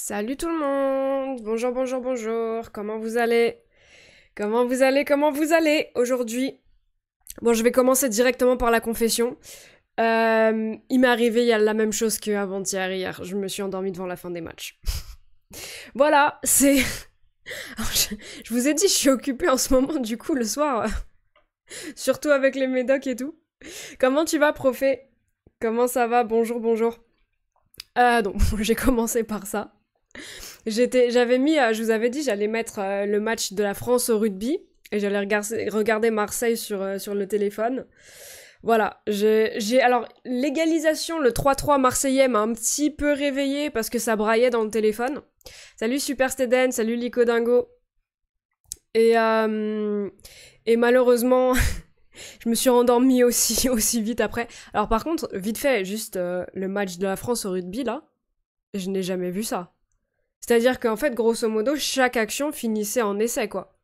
Salut tout le monde! Bonjour, bonjour, bonjour. Comment vous allez? Comment vous allez? Comment vous allez aujourd'hui? Bon, je vais commencer directement par la confession. Il m'est arrivé il y a la même chose qu'avant-hier, hier. Je me suis endormie devant la fin des matchs. Voilà, c'est... Alors, je vous ai dit, je suis occupée en ce moment, du coup, le soir. Surtout avec les médocs et tout. Comment tu vas, profé? Comment ça va? Bonjour, bonjour. Donc, j'ai commencé par ça. J'avais mis, je vous avais dit, j'allais mettre le match de la France au rugby et j'allais regarder Marseille sur le téléphone. Voilà, alors l'égalisation, le 3-3 marseillais m'a un petit peu réveillée parce que ça braillait dans le téléphone. Salut Super Steden, salut Lico Dingo. Et, euh, et malheureusement, je me suis rendormie aussi vite après. Alors par contre, vite fait, juste le match de la France au rugby là, je n'ai jamais vu ça. C'est-à-dire qu'en fait, grosso modo, chaque action finissait en essai, quoi.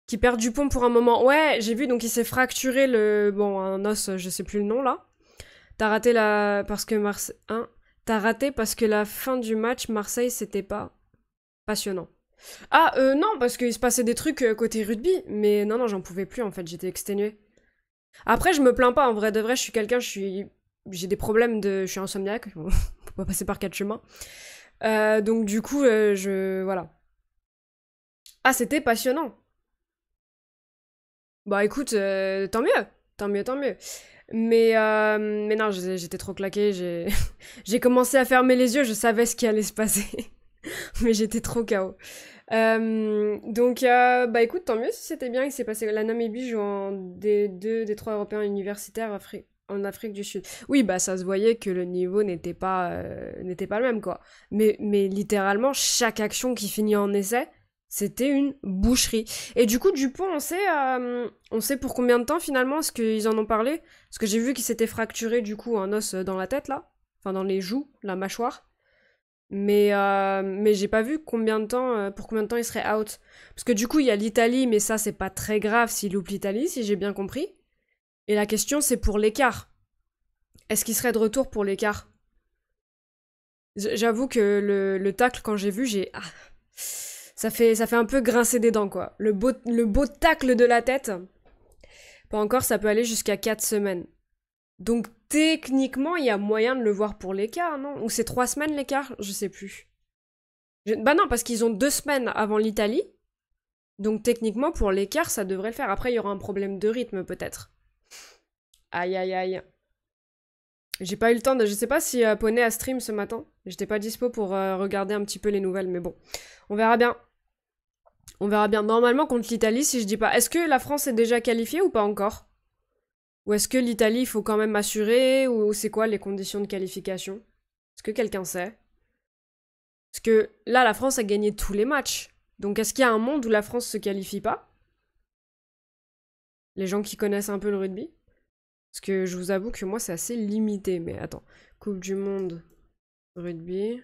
Qui perd du pont pour un moment. Ouais, j'ai vu, donc il s'est fracturé Bon, un os, je sais plus le nom, là. T'as raté la... Parce que Marseille... Hein. T'as raté parce que la fin du match, Marseille, c'était pas passionnant. Ah, non, parce qu'il se passait des trucs côté rugby. Mais non, j'en pouvais plus, en fait, j'étais exténuée. Après, je me plains pas, en vrai de vrai, je suis quelqu'un, j'ai des problèmes de... Je suis insomniaque, on peut pas passer par quatre chemins. Donc du coup, Voilà. Ah, c'était passionnant. Bah écoute, tant mieux. Tant mieux, tant mieux. Mais non, j'étais trop claquée. J'ai commencé à fermer les yeux, je savais ce qui allait se passer. Mais j'étais trop KO. Bah écoute, tant mieux si c'était bien il s'est passé. La Namibie joue en D2, D3 européens universitaires en Afrique du Sud. Oui, bah ça se voyait que le niveau n'était pas le même, quoi. Mais littéralement, chaque action qui finit en essai, c'était une boucherie. Et du coup, Dupont, on sait pour combien de temps finalement? Est-ce qu'ils en ont parlé? Parce que j'ai vu qu'il s'était fracturé du coup un os dans la tête, là. Enfin, dans les joues, la mâchoire. Mais j'ai pas vu pour combien de temps il serait out. Parce que du coup, il y a l'Italie, mais ça, c'est pas très grave s'il loupe l'Italie, si j'ai bien compris. Et la question, c'est pour l'écart. Est-ce qu'il serait de retour pour l'écart? J'avoue que le tacle, quand j'ai vu, ça fait un peu grincer des dents, quoi. Le beau tacle de la tête, pas encore, ça peut aller jusqu'à 4 semaines. Donc techniquement, il y a moyen de le voir pour l'écart, non? Ou c'est 3 semaines l'écart? Je sais plus. Bah non, parce qu'ils ont 2 semaines avant l'Italie. Donc techniquement, pour l'écart, ça devrait le faire. Après, il y aura un problème de rythme, peut-être. Aïe, aïe, aïe. J'ai pas eu le temps de... Je sais pas si Poney a stream ce matin. J'étais pas dispo pour regarder un petit peu les nouvelles, mais bon. On verra bien. On verra bien. Normalement, contre l'Italie, si je dis pas... Est-ce que la France est déjà qualifiée ou pas encore? Ou est-ce que l'Italie, il faut quand même assurer? Ou c'est quoi les conditions de qualification? Est-ce que quelqu'un sait? Parce que là, la France a gagné tous les matchs. Donc est-ce qu'il y a un monde où la France se qualifie pas? Les gens qui connaissent un peu le rugby? Parce que je vous avoue que moi, c'est assez limité. Mais attends. Coupe du monde rugby.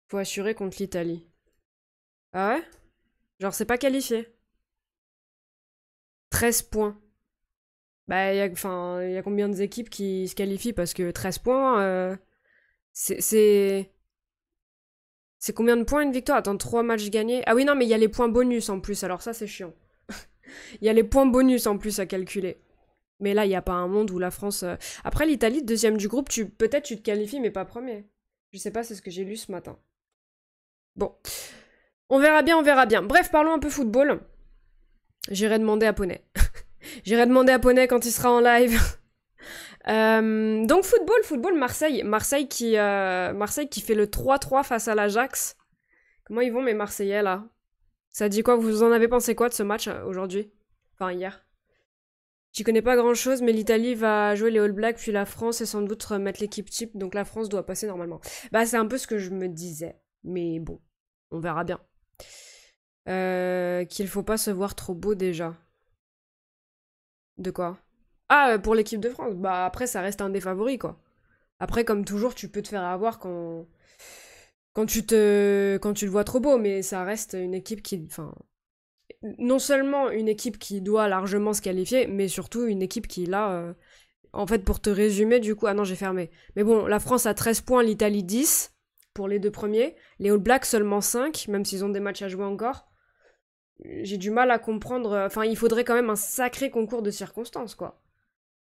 Faut assurer contre l'Italie. Ah ouais? Genre, c'est pas qualifié. 13 points. Bah, y a combien d'équipes qui se qualifient? Parce que 13 points, c'est... C'est combien de points une victoire? Attends, 3 matchs gagnés. Ah oui, non, mais il y a les points bonus en plus, alors ça, c'est chiant. Il y a les points bonus en plus à calculer. Mais là, il n'y a pas un monde où la France... Après, l'Italie, deuxième du groupe, peut-être tu te qualifies, mais pas premier. Je sais pas, c'est ce que j'ai lu ce matin. Bon. On verra bien, on verra bien. Bref, parlons un peu football. J'irai demander à Poney. J'irai demander à Poney quand il sera en live. Donc football, Marseille. Marseille qui fait le 3-3 face à l'Ajax. Comment ils vont mes Marseillais là? Ça dit quoi? Vous en avez pensé quoi de ce match aujourd'hui? Enfin hier. J'y connais pas grand chose, mais l'Italie va jouer les All Blacks, puis la France et sans doute remettre l'équipe type, donc la France doit passer normalement. Bah c'est un peu ce que je me disais. Mais bon, on verra bien. Qu'il faut pas se voir trop beau déjà. De quoi? Ah, pour l'équipe de France. Bah après, ça reste un des favoris, quoi. Après, comme toujours, tu peux te faire avoir quand tu le vois trop beau, mais ça reste une équipe qui, enfin, non seulement une équipe qui doit largement se qualifier, mais surtout une équipe qui là en fait, pour te résumer, du coup... Ah non, j'ai fermé. Mais bon, la France a 13 points, l'Italie 10 pour les deux premiers. Les All Blacks seulement 5, même s'ils ont des matchs à jouer encore. J'ai du mal à comprendre... Enfin, il faudrait quand même un sacré concours de circonstances, quoi.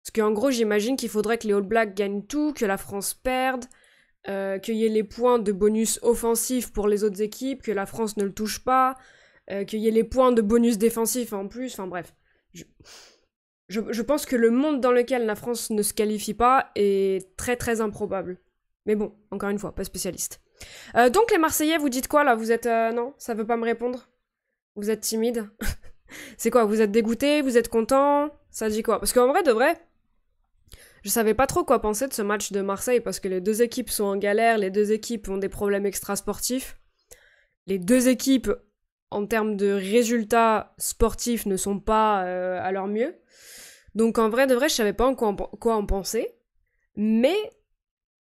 Parce qu'en gros, j'imagine qu'il faudrait que les All Blacks gagnent tout, que la France perde, qu'il y ait les points de bonus offensif pour les autres équipes, que la France ne le touche pas, qu'il y ait les points de bonus défensif en plus, enfin bref. Je pense que le monde dans lequel la France ne se qualifie pas est très très improbable. Mais bon, encore une fois, pas spécialiste. Donc les Marseillais, vous dites quoi là? Vous êtes... non, ça veut pas me répondre? Vous êtes timide? C'est quoi? Vous êtes dégoûté? Vous êtes content? Ça dit quoi? Parce qu'en vrai, de vrai, je savais pas trop quoi penser de ce match de Marseille parce que les deux équipes sont en galère, les deux équipes ont des problèmes extrasportifs. Les deux équipes, en termes de résultats sportifs, ne sont pas à leur mieux. Donc en vrai, de vrai, je savais pas quoi en penser. Mais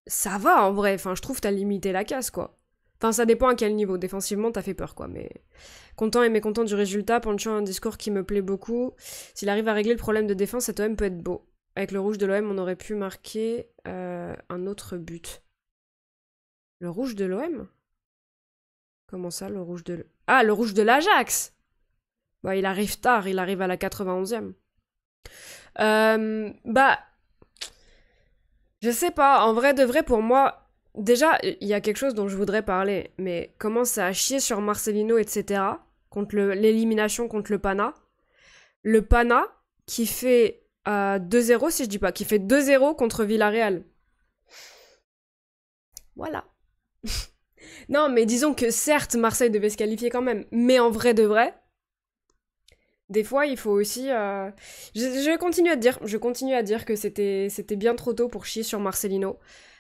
ça va en vrai, enfin je trouve que t'as limité la casse quoi. Enfin ça dépend à quel niveau, défensivement t'as fait peur quoi, mais... Content et mécontent du résultat, Pancho a un discours qui me plaît beaucoup. S'il arrive à régler le problème de défense, cet OM peut être beau. Avec le rouge de l'OM, on aurait pu marquer un autre but. Le rouge de l'OM? Comment ça, le rouge de... Ah, le rouge de l'Ajax! Bah, il arrive tard, il arrive à la 91e. Bah... Je sais pas, en vrai de vrai, pour moi... Déjà, il y a quelque chose dont je voudrais parler, mais comment ça a chié sur Marcelino, etc., contre l'élimination contre le Pana. Le Pana, qui fait 2-0, si je dis pas, qui fait 2-0 contre Villarreal. Voilà. Non, mais disons que certes, Marseille devait se qualifier quand même, mais en vrai de vrai, des fois, il faut aussi... Je continue à dire que c'était bien trop tôt pour chier sur Marcelino.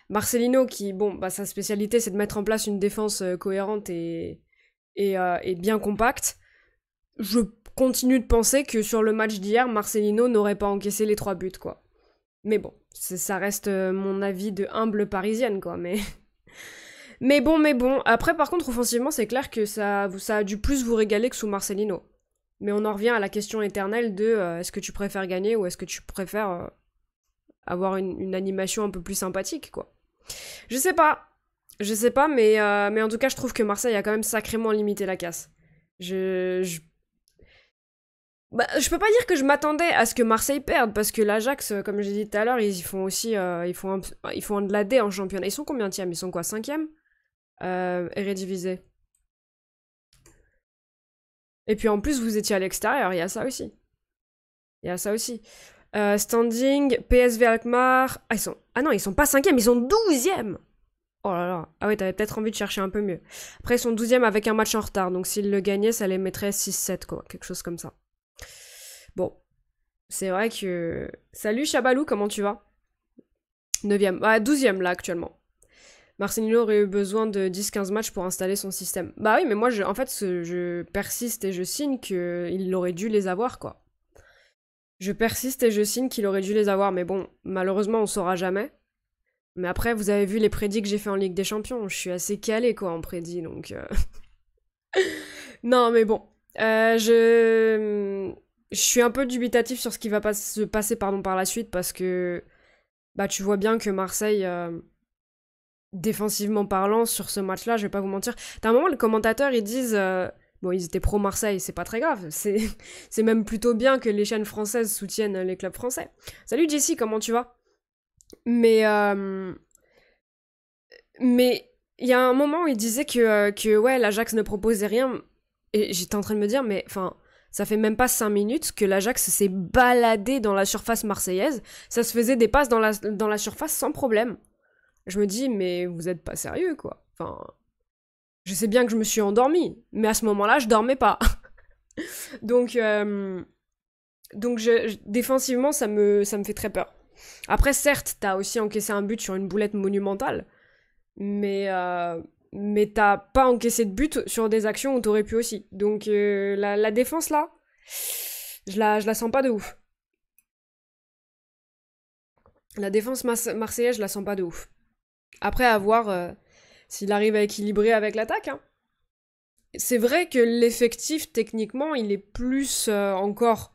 Marcelino qui, bon, bah, sa spécialité, c'est de mettre en place une défense cohérente et bien compacte. Je continue de penser que sur le match d'hier, Marcelino n'aurait pas encaissé les 3 buts, quoi. Mais bon, ça reste mon avis de humble parisienne, quoi, mais... mais bon. Après, par contre, offensivement, c'est clair que ça a dû plus vous régaler que sous Marcelino. Mais on en revient à la question éternelle de est-ce que tu préfères gagner ou est-ce que tu préfères avoir une animation un peu plus sympathique, quoi. Je sais pas, mais en tout cas, je trouve que Marseille a quand même sacrément limité la casse. Bah, je peux pas dire que je m'attendais à ce que Marseille perde, parce que l'Ajax, comme j'ai dit tout à l'heure, ils font aussi ils font un de la D en championnat. Ils sont combienième? Ils sont quoi, 5e Eredivisie. Et puis en plus, vous étiez à l'extérieur, il y a ça aussi. Standing, PSV Alkmaar... Ah non, ils sont pas 5e, ils sont 12e. Oh là là. Ah ouais, t'avais peut-être envie de chercher un peu mieux. Après, ils sont 12e avec un match en retard, donc s'ils le gagnaient, ça les mettrait 6-7, quoi. Quelque chose comme ça. Bon. C'est vrai que... Salut Chabalou, comment tu vas? 9e. Ah, 12e là, actuellement. Marcelino aurait eu besoin de 10-15 matchs pour installer son système. Bah oui, mais moi, en fait, je persiste et je signe qu'il aurait dû les avoir, quoi. Je persiste et je signe qu'il aurait dû les avoir, mais bon, malheureusement, on saura jamais. Mais après, vous avez vu les prédits que j'ai fait en Ligue des Champions, je suis assez calé, quoi, en prédits, donc... Non, mais bon. Je suis un peu dubitatif sur ce qui va se passer par la suite, parce que... Bah, tu vois bien que Marseille... défensivement parlant, sur ce match-là, je vais pas vous mentir. T'as un moment, les commentateurs, ils disent... Bon, ils étaient pro-Marseille, c'est pas très grave. C'est même plutôt bien que les chaînes françaises soutiennent les clubs français. Salut Jessie, comment tu vas? Mais il y a un moment où il disait que ouais, l'Ajax ne proposait rien. Et j'étais en train de me dire, mais enfin, ça fait même pas 5 minutes que l'Ajax s'est baladé dans la surface marseillaise. Ça se faisait des passes dans la surface sans problème. Je me dis, mais vous êtes pas sérieux, quoi. Enfin, je sais bien que je me suis endormie, mais à ce moment-là, je dormais pas. donc défensivement, ça me fait très peur. Après, certes, t'as aussi encaissé un but sur une boulette monumentale, mais t'as pas encaissé de but sur des actions où t'aurais pu aussi. Donc la défense, là, je la sens pas de ouf. La défense marseillaise, je la sens pas de ouf. Après, à voir s'il arrive à équilibrer avec l'attaque, hein. C'est vrai que l'effectif, techniquement, il est plus encore...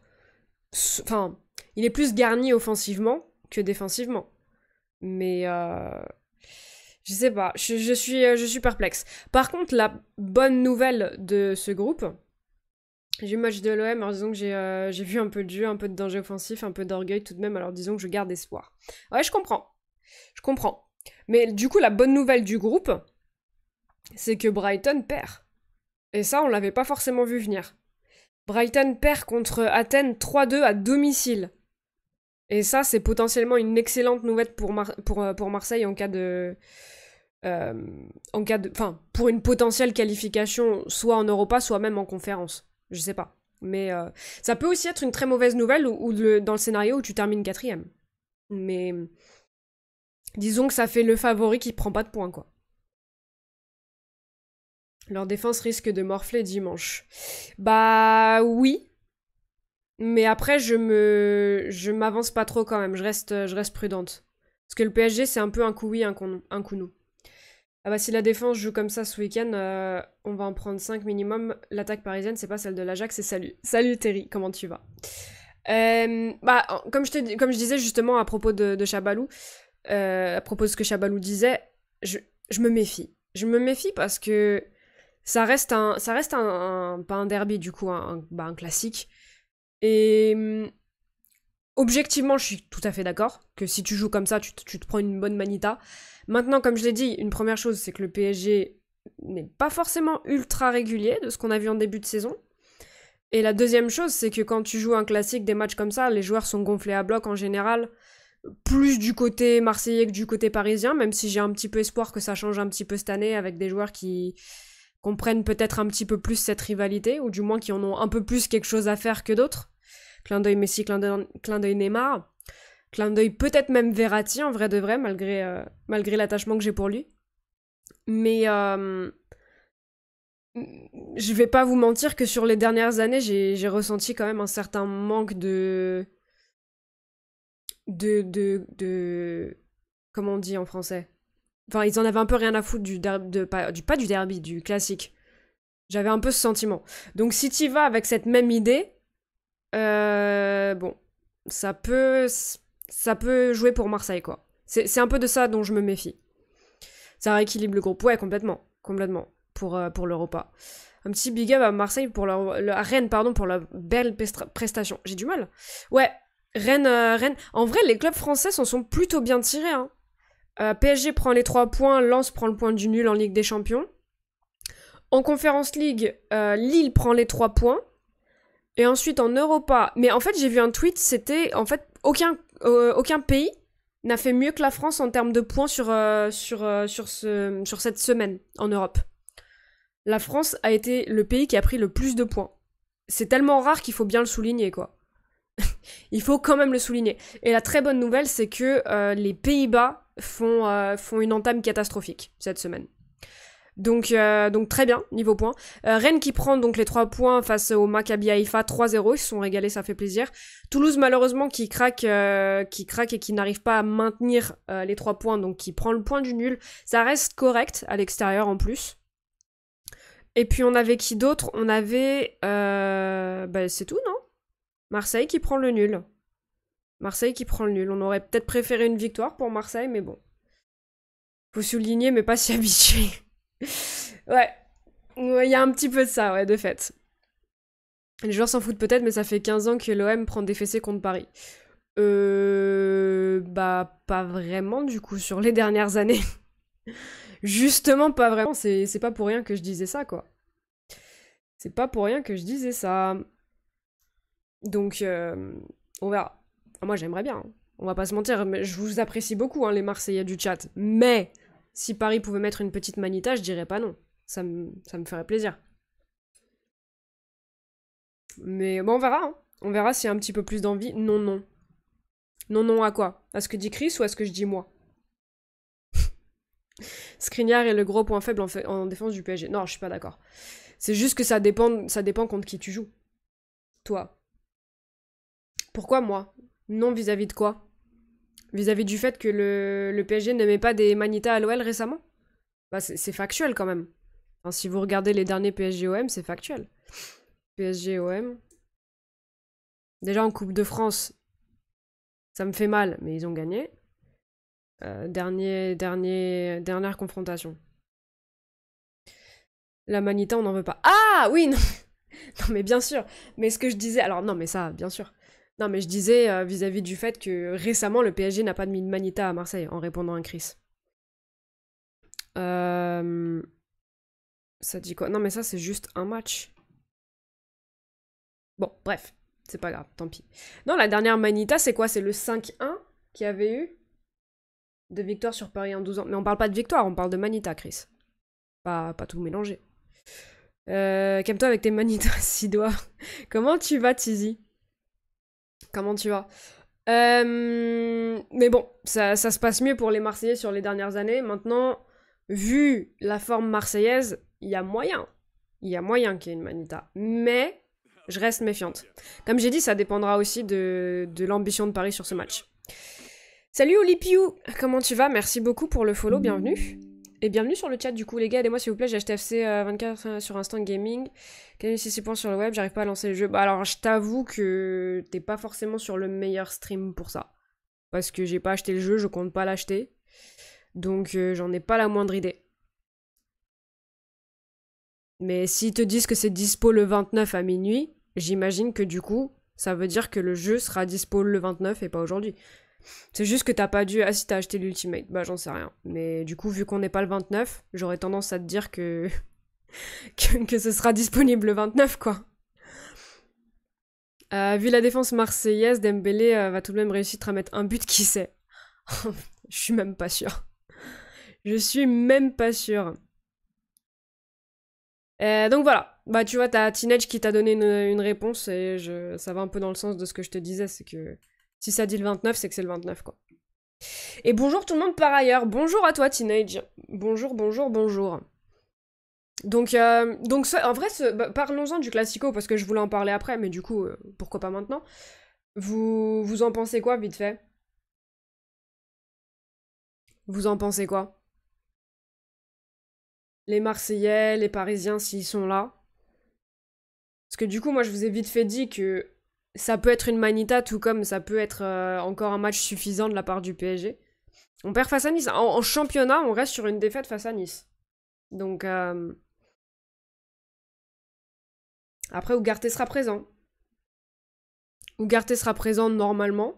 Enfin, il est plus garni offensivement, que défensivement. Mais je sais pas, je suis perplexe. Par contre, la bonne nouvelle de ce groupe, j'ai eu le match de l'OM, alors disons que j'ai vu un peu de jeu, un peu de danger offensif, un peu d'orgueil tout de même, alors disons que je garde espoir. Ouais, je comprends. Je comprends. Mais du coup, la bonne nouvelle du groupe, c'est que Brighton perd. Et ça, on l'avait pas forcément vu venir. Brighton perd contre Athènes 3-2 à domicile. Et ça, c'est potentiellement une excellente nouvelle pour Marseille en cas de... Enfin, pour une potentielle qualification, soit en Europa, soit même en conférence. Je sais pas. Mais ça peut aussi être une très mauvaise nouvelle dans le scénario où tu termines 4ème. Mais disons que ça fait le favori qui prend pas de points, quoi. Leur défense risque de morfler dimanche. Bah oui. Mais après, je m'avance pas trop quand même. Je reste prudente. Parce que le PSG, c'est un peu un coup oui, un coup non. Ah bah si la défense joue comme ça ce week-end, on va en prendre 5 minimum. L'attaque parisienne, c'est pas celle de l'Ajax, c'est salut. Salut Terry, comment tu vas? Bah, comme je disais justement à propos de Chabalou, à propos de ce que Chabalou disait, je me méfie. Je me méfie parce que ça reste pas un derby du coup, un classique. Et objectivement, je suis tout à fait d'accord que si tu joues comme ça, tu te prends une bonne manita. Maintenant, comme je l'ai dit, une première chose, c'est que le PSG n'est pas forcément ultra régulier de ce qu'on a vu en début de saison. Et la deuxième chose, c'est que quand tu joues un classique, des matchs comme ça, les joueurs sont gonflés à bloc en général, plus du côté marseillais que du côté parisien, même si j'ai un petit peu espoir que ça change un petit peu cette année avec des joueurs qui comprennent peut-être un petit peu plus cette rivalité, ou du moins qui en ont un peu plus quelque chose à faire que d'autres. Clin d'œil Messi, clin d'œil Neymar, clin d'œil peut-être même Verratti en vrai de vrai, malgré l'attachement que j'ai pour lui. Mais je vais pas vous mentir que sur les dernières années, j'ai ressenti quand même un certain manque de... Comment on dit en français? Enfin, ils en avaient un peu rien à foutre pas du derby, du classique. J'avais un peu ce sentiment. Donc si t'y vas avec cette même idée, bon, ça peut jouer pour Marseille, quoi. C'est un peu de ça dont je me méfie. Ça rééquilibre le groupe, ouais, complètement, pour l'Europa. Un petit big up à Marseille à Rennes, pardon, pour la belle prestation. J'ai du mal. Ouais, Rennes. En vrai, les clubs français s'en sont plutôt bien tirés, hein. PSG prend les 3 points, Lens prend le point du nul en Ligue des Champions. En Conference League, Lille prend les 3 points. Et ensuite en Europa. Mais en fait, j'ai vu un tweet, c'était en fait aucun pays n'a fait mieux que la France en termes de points sur cette semaine en Europe. La France a été le pays qui a pris le plus de points. C'est tellement rare qu'il faut bien le souligner, quoi. Il faut quand même le souligner. Et la très bonne nouvelle, c'est que les Pays-Bas font une entame catastrophique cette semaine. Donc très bien, niveau points. Rennes qui prend donc les 3 points face au Maccabi Haïfa 3-0, ils se sont régalés, ça fait plaisir. Toulouse malheureusement qui craque et qui n'arrive pas à maintenir les 3 points, donc qui prend le point du nul. Ça reste correct à l'extérieur en plus. Et puis on avait qui d'autre? On avait... c'est tout, non? Marseille qui prend le nul. Marseille qui prend le nul. On aurait peut-être préféré une victoire pour Marseille, mais bon. Faut souligner, mais pas s'y habituer. Ouais, il y a un petit peu de ça, ouais, de fait. Les joueurs s'en foutent peut-être, mais ça fait 15 ans que l'OM prend des fessées contre Paris. Bah, pas vraiment, du coup, sur les dernières années. Justement, pas vraiment. C'est pas pour rien que je disais ça, quoi. C'est pas pour rien que je disais ça. Donc, on verra. Moi, j'aimerais bien. Hein. On va pas se mentir, mais je vous apprécie beaucoup, hein, les Marseillais du chat. Mais, si Paris pouvait mettre une petite manita, je dirais pas non. Ça me ferait plaisir. Mais bon, on verra. Hein. On verra s'il y a un petit peu plus d'envie. Non, non. Non, non à quoi? À ce que dit Chris ou à ce que je dis moi? Skriniar est le gros point faible en défense du PSG. Non, je suis pas d'accord. C'est juste que ça dépend contre qui tu joues. Toi. Pourquoi moi? Non vis-à-vis de quoi? Vis-à-vis du fait que le PSG ne met pas des manitas à l'OL récemment? Bah c'est factuel quand même. Enfin, si vous regardez les derniers PSG-OM, c'est factuel. PSG-OM. Déjà en Coupe de France, Ça me fait mal, mais ils ont gagné. Dernière confrontation. La Manita, on n'en veut pas. Ah oui, non. Non, mais bien sûr. Mais ce que je disais... Alors, non, mais ça, bien sûr. Non, mais je disais vis-à-vis du fait que récemment, le PSG n'a pas mis de Manita à Marseille, en répondant à Chris. Ça dit quoi? Non, mais ça, c'est juste un match. Bon, bref. C'est pas grave, tant pis. Non, la dernière Manita, c'est quoi? C'est le 5-1 qu'il y avait eu de victoire sur Paris en 12 ans. Mais on parle pas de victoire, on parle de Manita, Chris. Pas tout mélanger. Calme-toi avec tes Manita 6 doigts. Comment tu vas, Tizi? Comment tu vas? Mais bon, ça se passe mieux pour les Marseillais sur les dernières années. Maintenant, vu la forme marseillaise, il y a moyen. Il y a moyen qu'il y ait une Manita. Mais je reste méfiante. Comme j'ai dit, ça dépendra aussi de l'ambition de Paris sur ce match. Salut Olipiou, comment tu vas? Merci beaucoup pour le follow, bienvenue. Et bienvenue sur le chat du coup les gars, aidez-moi s'il vous plaît, j'ai acheté FC 24 sur Instant Gaming, gagné 6 points sur le web, j'arrive pas à lancer le jeu. Bah alors je t'avoue que t'es pas forcément sur le meilleur stream pour ça. Parce que j'ai pas acheté le jeu, je compte pas l'acheter. Donc j'en ai pas la moindre idée. Mais s'ils te disent que c'est dispo le 29 à minuit, j'imagine que du coup, ça veut dire que le jeu sera dispo le 29 et pas aujourd'hui. C'est juste que t'as pas dû... Ah si, t'as acheté l'Ultimate, bah j'en sais rien. Mais du coup, vu qu'on n'est pas le 29, j'aurais tendance à te dire que... que ce sera disponible le 29, quoi. Vu la défense marseillaise, Dembélé va tout de même réussir à mettre un but, qui sait. Je suis même pas sûre. Je suis même pas sûre. Donc voilà, bah tu vois, t'as Teenage qui t'a donné une réponse et ça va un peu dans le sens de ce que je te disais, c'est que si ça dit le 29, c'est que c'est le 29 quoi. Et bonjour tout le monde par ailleurs, bonjour à toi Teenage, bonjour. Donc en vrai, bah, parlons-en du Classico parce que je voulais en parler après, mais du coup, pourquoi pas maintenant. Vous en pensez quoi vite fait? Vous en pensez quoi? Les Marseillais, les Parisiens s'ils sont là? Parce que du coup, moi, je vous ai vite fait dit que ça peut être une Manita, tout comme ça peut être encore un match suffisant de la part du PSG. On perd face à Nice. En championnat, on reste sur une défaite face à Nice. Donc, après, Ugarte sera présent. Ugarte sera présent normalement.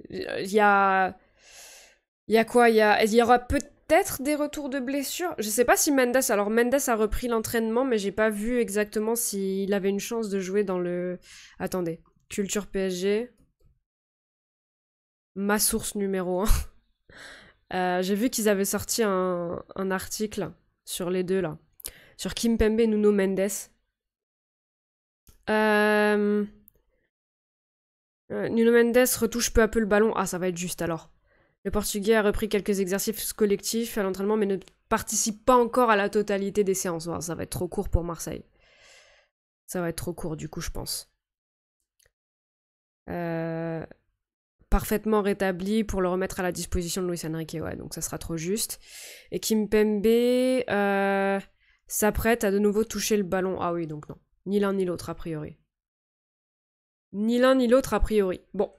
Il y a... Il y a quoi? Il y aura peut-être des retours de blessures. Je sais pas si Mendes... Alors, Mendes a repris l'entraînement, mais j'ai pas vu exactement s'il avait une chance de jouer dans le... Attendez. Culture PSG. Ma source numéro 1. J'ai vu qu'ils avaient sorti un article sur les deux, là. Sur Kimpembe et Nuno Mendes. Nuno Mendes retouche peu à peu le ballon. Ah, ça va être juste, alors. Le Portugais a repris quelques exercices collectifs à l'entraînement, mais ne participe pas encore à la totalité des séances. Enfin, ça va être trop court pour Marseille. Ça va être trop court, du coup, je pense. Parfaitement rétabli pour le remettre à la disposition de Luis Enrique. Ouais, donc ça sera trop juste. Et Kimpembe s'apprête à de nouveau toucher le ballon. Ah oui, donc non. Ni l'un ni l'autre, a priori. Ni l'un ni l'autre, a priori. Bon.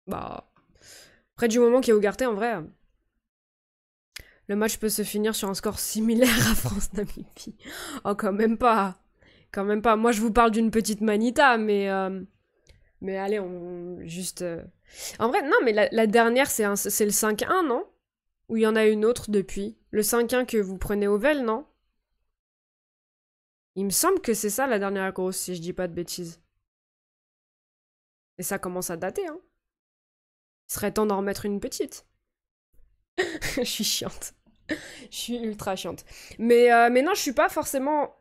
Bah... Après, du moment qu'il y a Ugarte, en vrai, le match peut se finir sur un score similaire à France-Namibie. Oh, quand même pas. Quand même pas. Moi, je vous parle d'une petite Manita, mais allez, on... Juste... En vrai, non, mais la dernière, c'est le 5-1, non? Ou il y en a une autre depuis? Le 5-1 que vous prenez au Vel, non? Il me semble que c'est ça, la dernière grosse, si je dis pas de bêtises. Et ça commence à dater, hein. Il serait temps d'en remettre une petite. Je suis chiante. Je suis ultra chiante. Mais non, je suis pas forcément...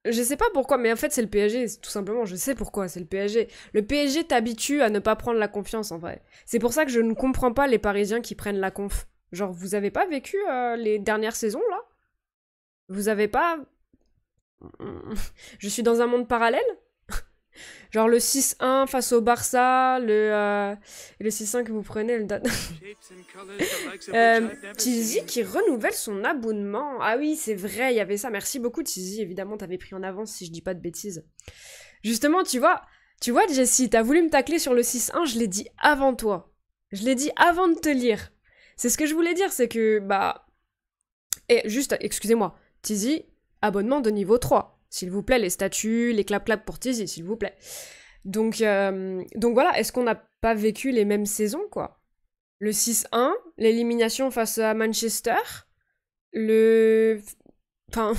Je sais pas pourquoi, mais en fait, c'est le PSG, tout simplement. Je sais pourquoi, c'est le PSG. Le PSG t'habitue à ne pas prendre la confiance, en vrai. C'est pour ça que je ne comprends pas les Parisiens qui prennent la conf. Genre, vous avez pas vécu les dernières saisons, là? Vous avez pas... Je suis dans un monde parallèle? Genre le 6-1 face au Barça, le 6-1 que vous prenez, le Tizi qui renouvelle son abonnement. Ah oui, c'est vrai, il y avait ça. Merci beaucoup Tizi, évidemment, t'avais pris en avance si je dis pas de bêtises. Justement, tu vois Jessie, t'as voulu me tacler sur le 6-1, je l'ai dit avant toi. Je l'ai dit avant de te lire. C'est ce que je voulais dire, c'est que, bah... Et juste, excusez-moi, Tizi, abonnement de niveau 3. S'il vous plaît, les statuts, les clap-clap pour Tizi, s'il vous plaît. Donc voilà, est-ce qu'on n'a pas vécu les mêmes saisons, quoi? Le 6-1, l'élimination face à Manchester, Enfin...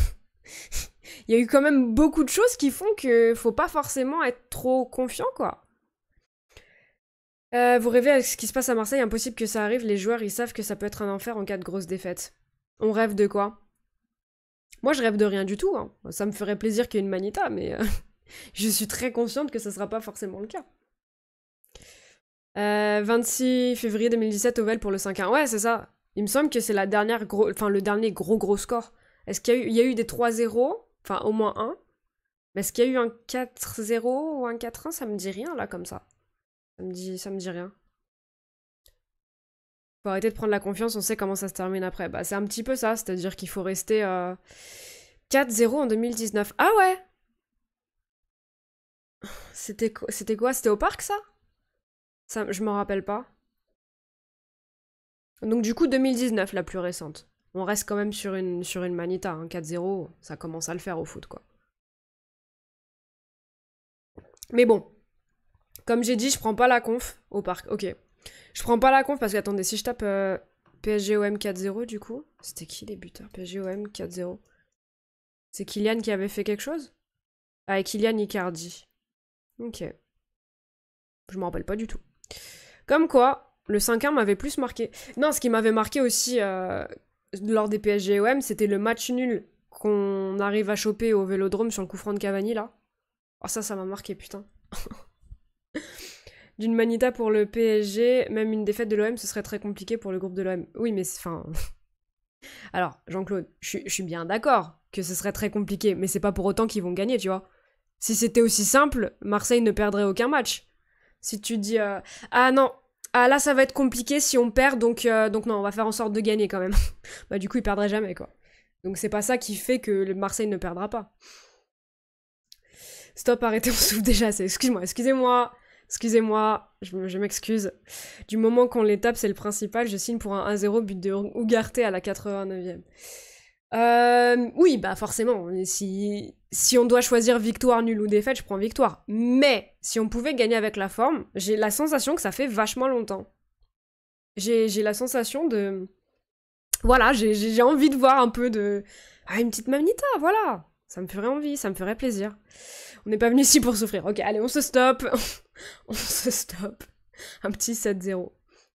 Il y a eu quand même beaucoup de choses qui font que faut pas forcément être trop confiant, quoi. Vous rêvez avec ce qui se passe à Marseille, impossible que ça arrive, les joueurs ils savent que ça peut être un enfer en cas de grosse défaite. On rêve de quoi? Moi je rêve de rien du tout, hein. Ça me ferait plaisir qu'il y ait une manita, mais je suis très consciente que ça sera pas forcément le cas. 26 février 2017, Ovel pour le 5-1. Ouais, c'est ça. Il me semble que c'est le dernier gros score. Est-ce qu'il y a eu des 3-0? Enfin, au moins un. Mais est-ce qu'il y a eu un 4-0 ou un 4-1? Ça me dit rien, là, comme ça. Ça me dit rien. Faut arrêter de prendre la confiance, on sait comment ça se termine après. Bah, c'est un petit peu ça, c'est-à-dire qu'il faut rester 4-0 en 2019. Ah ouais! C'était quoi? C'était au parc, ça? Je m'en rappelle pas. Donc du coup, 2019, la plus récente. On reste quand même sur une manita, hein. 4-0, ça commence à le faire au foot, quoi. Mais bon, comme j'ai dit, je prends pas la conf au parc. Ok. Je prends pas la conf parce que, attendez, si je tape PSG-OM 4-0, du coup, c'était qui les buteurs? PSG-OM 4-0. C'est Kylian qui avait fait quelque chose? Ah, et Kylian Icardi. Ok. Je m'en rappelle pas du tout. Comme quoi, le 5-1 m'avait plus marqué. Non, ce qui m'avait marqué aussi lors des PSG-OM, c'était le match nul qu'on arrive à choper au Vélodrome sur le coup franc de Cavani, là. Oh, ça m'a marqué, putain. D'une manita pour le PSG, même une défaite de l'OM, ce serait très compliqué pour le groupe de l'OM. Oui, mais enfin... Alors, Jean-Claude, je suis bien d'accord que ce serait très compliqué, mais c'est pas pour autant qu'ils vont gagner, tu vois. Si c'était aussi simple, Marseille ne perdrait aucun match. Si tu dis ah non, ah là ça va être compliqué si on perd, donc non, on va faire en sorte de gagner quand même. Bah du coup il perdrait jamais, quoi. Donc c'est pas ça qui fait que le Marseille ne perdra pas. Stop, arrêtez, on souffle déjà assez. Excusez-moi, je m'excuse. Du moment qu'on les tape, c'est le principal. Je signe pour un 1-0, but de Ugarte à la 89e. Oui, bah forcément. Si on doit choisir victoire, nul ou défaite, je prends victoire. Mais si on pouvait gagner avec la forme, j'ai la sensation que ça fait vachement longtemps. J'ai la sensation de... Voilà, j'ai envie de voir un peu de... Ah, une petite Mamnita, voilà. Ça me ferait envie, ça me ferait plaisir. On n'est pas venu ici pour souffrir. Ok, allez, on se stoppe. On se stoppe. Un petit 7-0.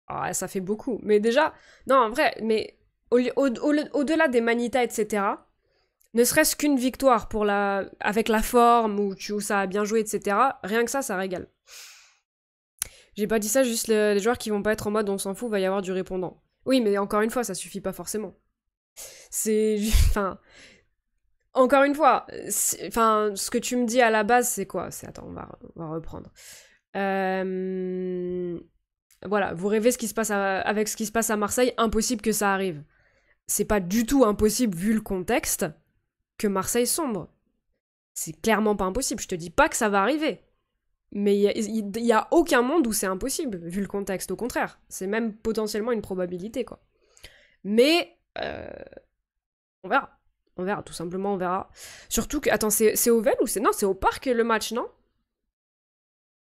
Ah, ça fait beaucoup. Mais déjà, non, en vrai, mais au-delà des manitas, etc., ne serait-ce qu'une victoire avec la forme, où ça a bien joué, etc., rien que ça régale. J'ai pas dit ça, juste les joueurs qui vont pas être en mode on s'en fout, va y avoir du répondant. Oui, mais encore une fois, ça suffit pas forcément. C'est... Enfin... Encore une fois, enfin, ce que tu me dis à la base, c'est quoi? Attends, on va reprendre. Voilà, vous rêvez avec ce qui se passe à Marseille, impossible que ça arrive. C'est pas du tout impossible, vu le contexte, que Marseille sombre. C'est clairement pas impossible, je te dis pas que ça va arriver. Mais il y a aucun monde où c'est impossible, vu le contexte, au contraire. C'est même potentiellement une probabilité, quoi. Mais, on verra. On verra, tout simplement, on verra. Surtout que... Attends, c'est au Vel ou c'est... Non, c'est au parc le match, non?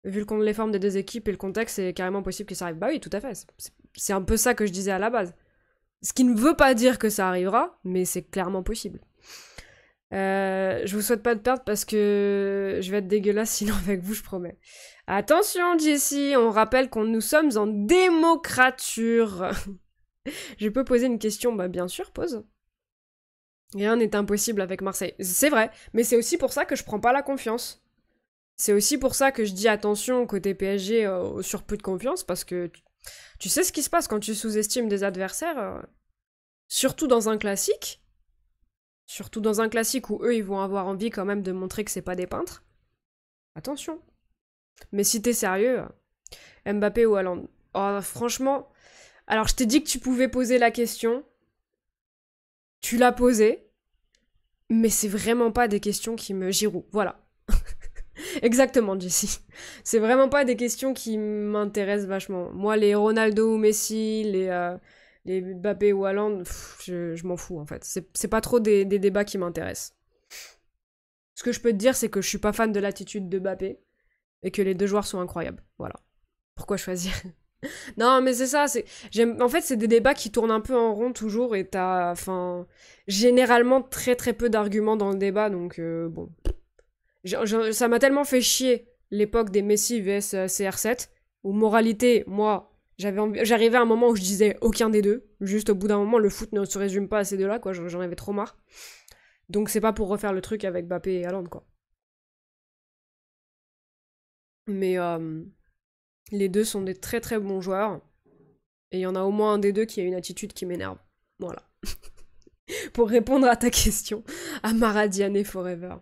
Vu les formes des deux équipes et le contexte, c'est carrément possible que ça arrive. Bah oui, tout à fait. C'est un peu ça que je disais à la base. Ce qui ne veut pas dire que ça arrivera, mais c'est clairement possible. Je vous souhaite pas de perdre parce que je vais être dégueulasse sinon avec vous, je promets. Attention, Jessie, on rappelle qu'on nous sommes en démocrature. Je peux poser une question? Bah bien sûr, pose. Rien n'est impossible avec Marseille. C'est vrai, mais c'est aussi pour ça que je prends pas la confiance. C'est aussi pour ça que je dis attention côté PSG au surplus de confiance, parce que tu sais ce qui se passe quand tu sous-estimes des adversaires, surtout dans un classique. Surtout dans un classique où eux, ils vont avoir envie quand même de montrer que c'est pas des peintres. Attention. Mais si t'es sérieux, Mbappé ou Haaland. Oh, franchement... Alors, je t'ai dit que tu pouvais poser la question. Tu l'as posée. Mais c'est vraiment pas des questions qui me... Giroud, voilà. Exactement, Jessie. C'est vraiment pas des questions qui m'intéressent vachement. Moi, les Ronaldo ou Messi, les Mbappé ou Haaland, je m'en fous en fait. C'est pas trop des débats qui m'intéressent. Ce que je peux te dire, c'est que je suis pas fan de l'attitude de Mbappé et que les deux joueurs sont incroyables. Voilà. Pourquoi choisir? Non, mais c'est ça. En fait, c'est des débats qui tournent un peu en rond toujours et t'as, enfin, généralement très très peu d'arguments dans le débat, donc bon. Ça m'a tellement fait chier l'époque des Messi vs CR7, où moralité, moi, j'arrivais à un moment où je disais aucun des deux. Juste au bout d'un moment, le foot ne se résume pas à ces deux-là, quoi. J'en avais trop marre. Donc c'est pas pour refaire le truc avec Mbappé et Haaland, quoi. Mais les deux sont des très très bons joueurs. Et il y en a au moins un des deux qui a une attitude qui m'énerve. Voilà. Pour répondre à ta question, Amara Diané Forever.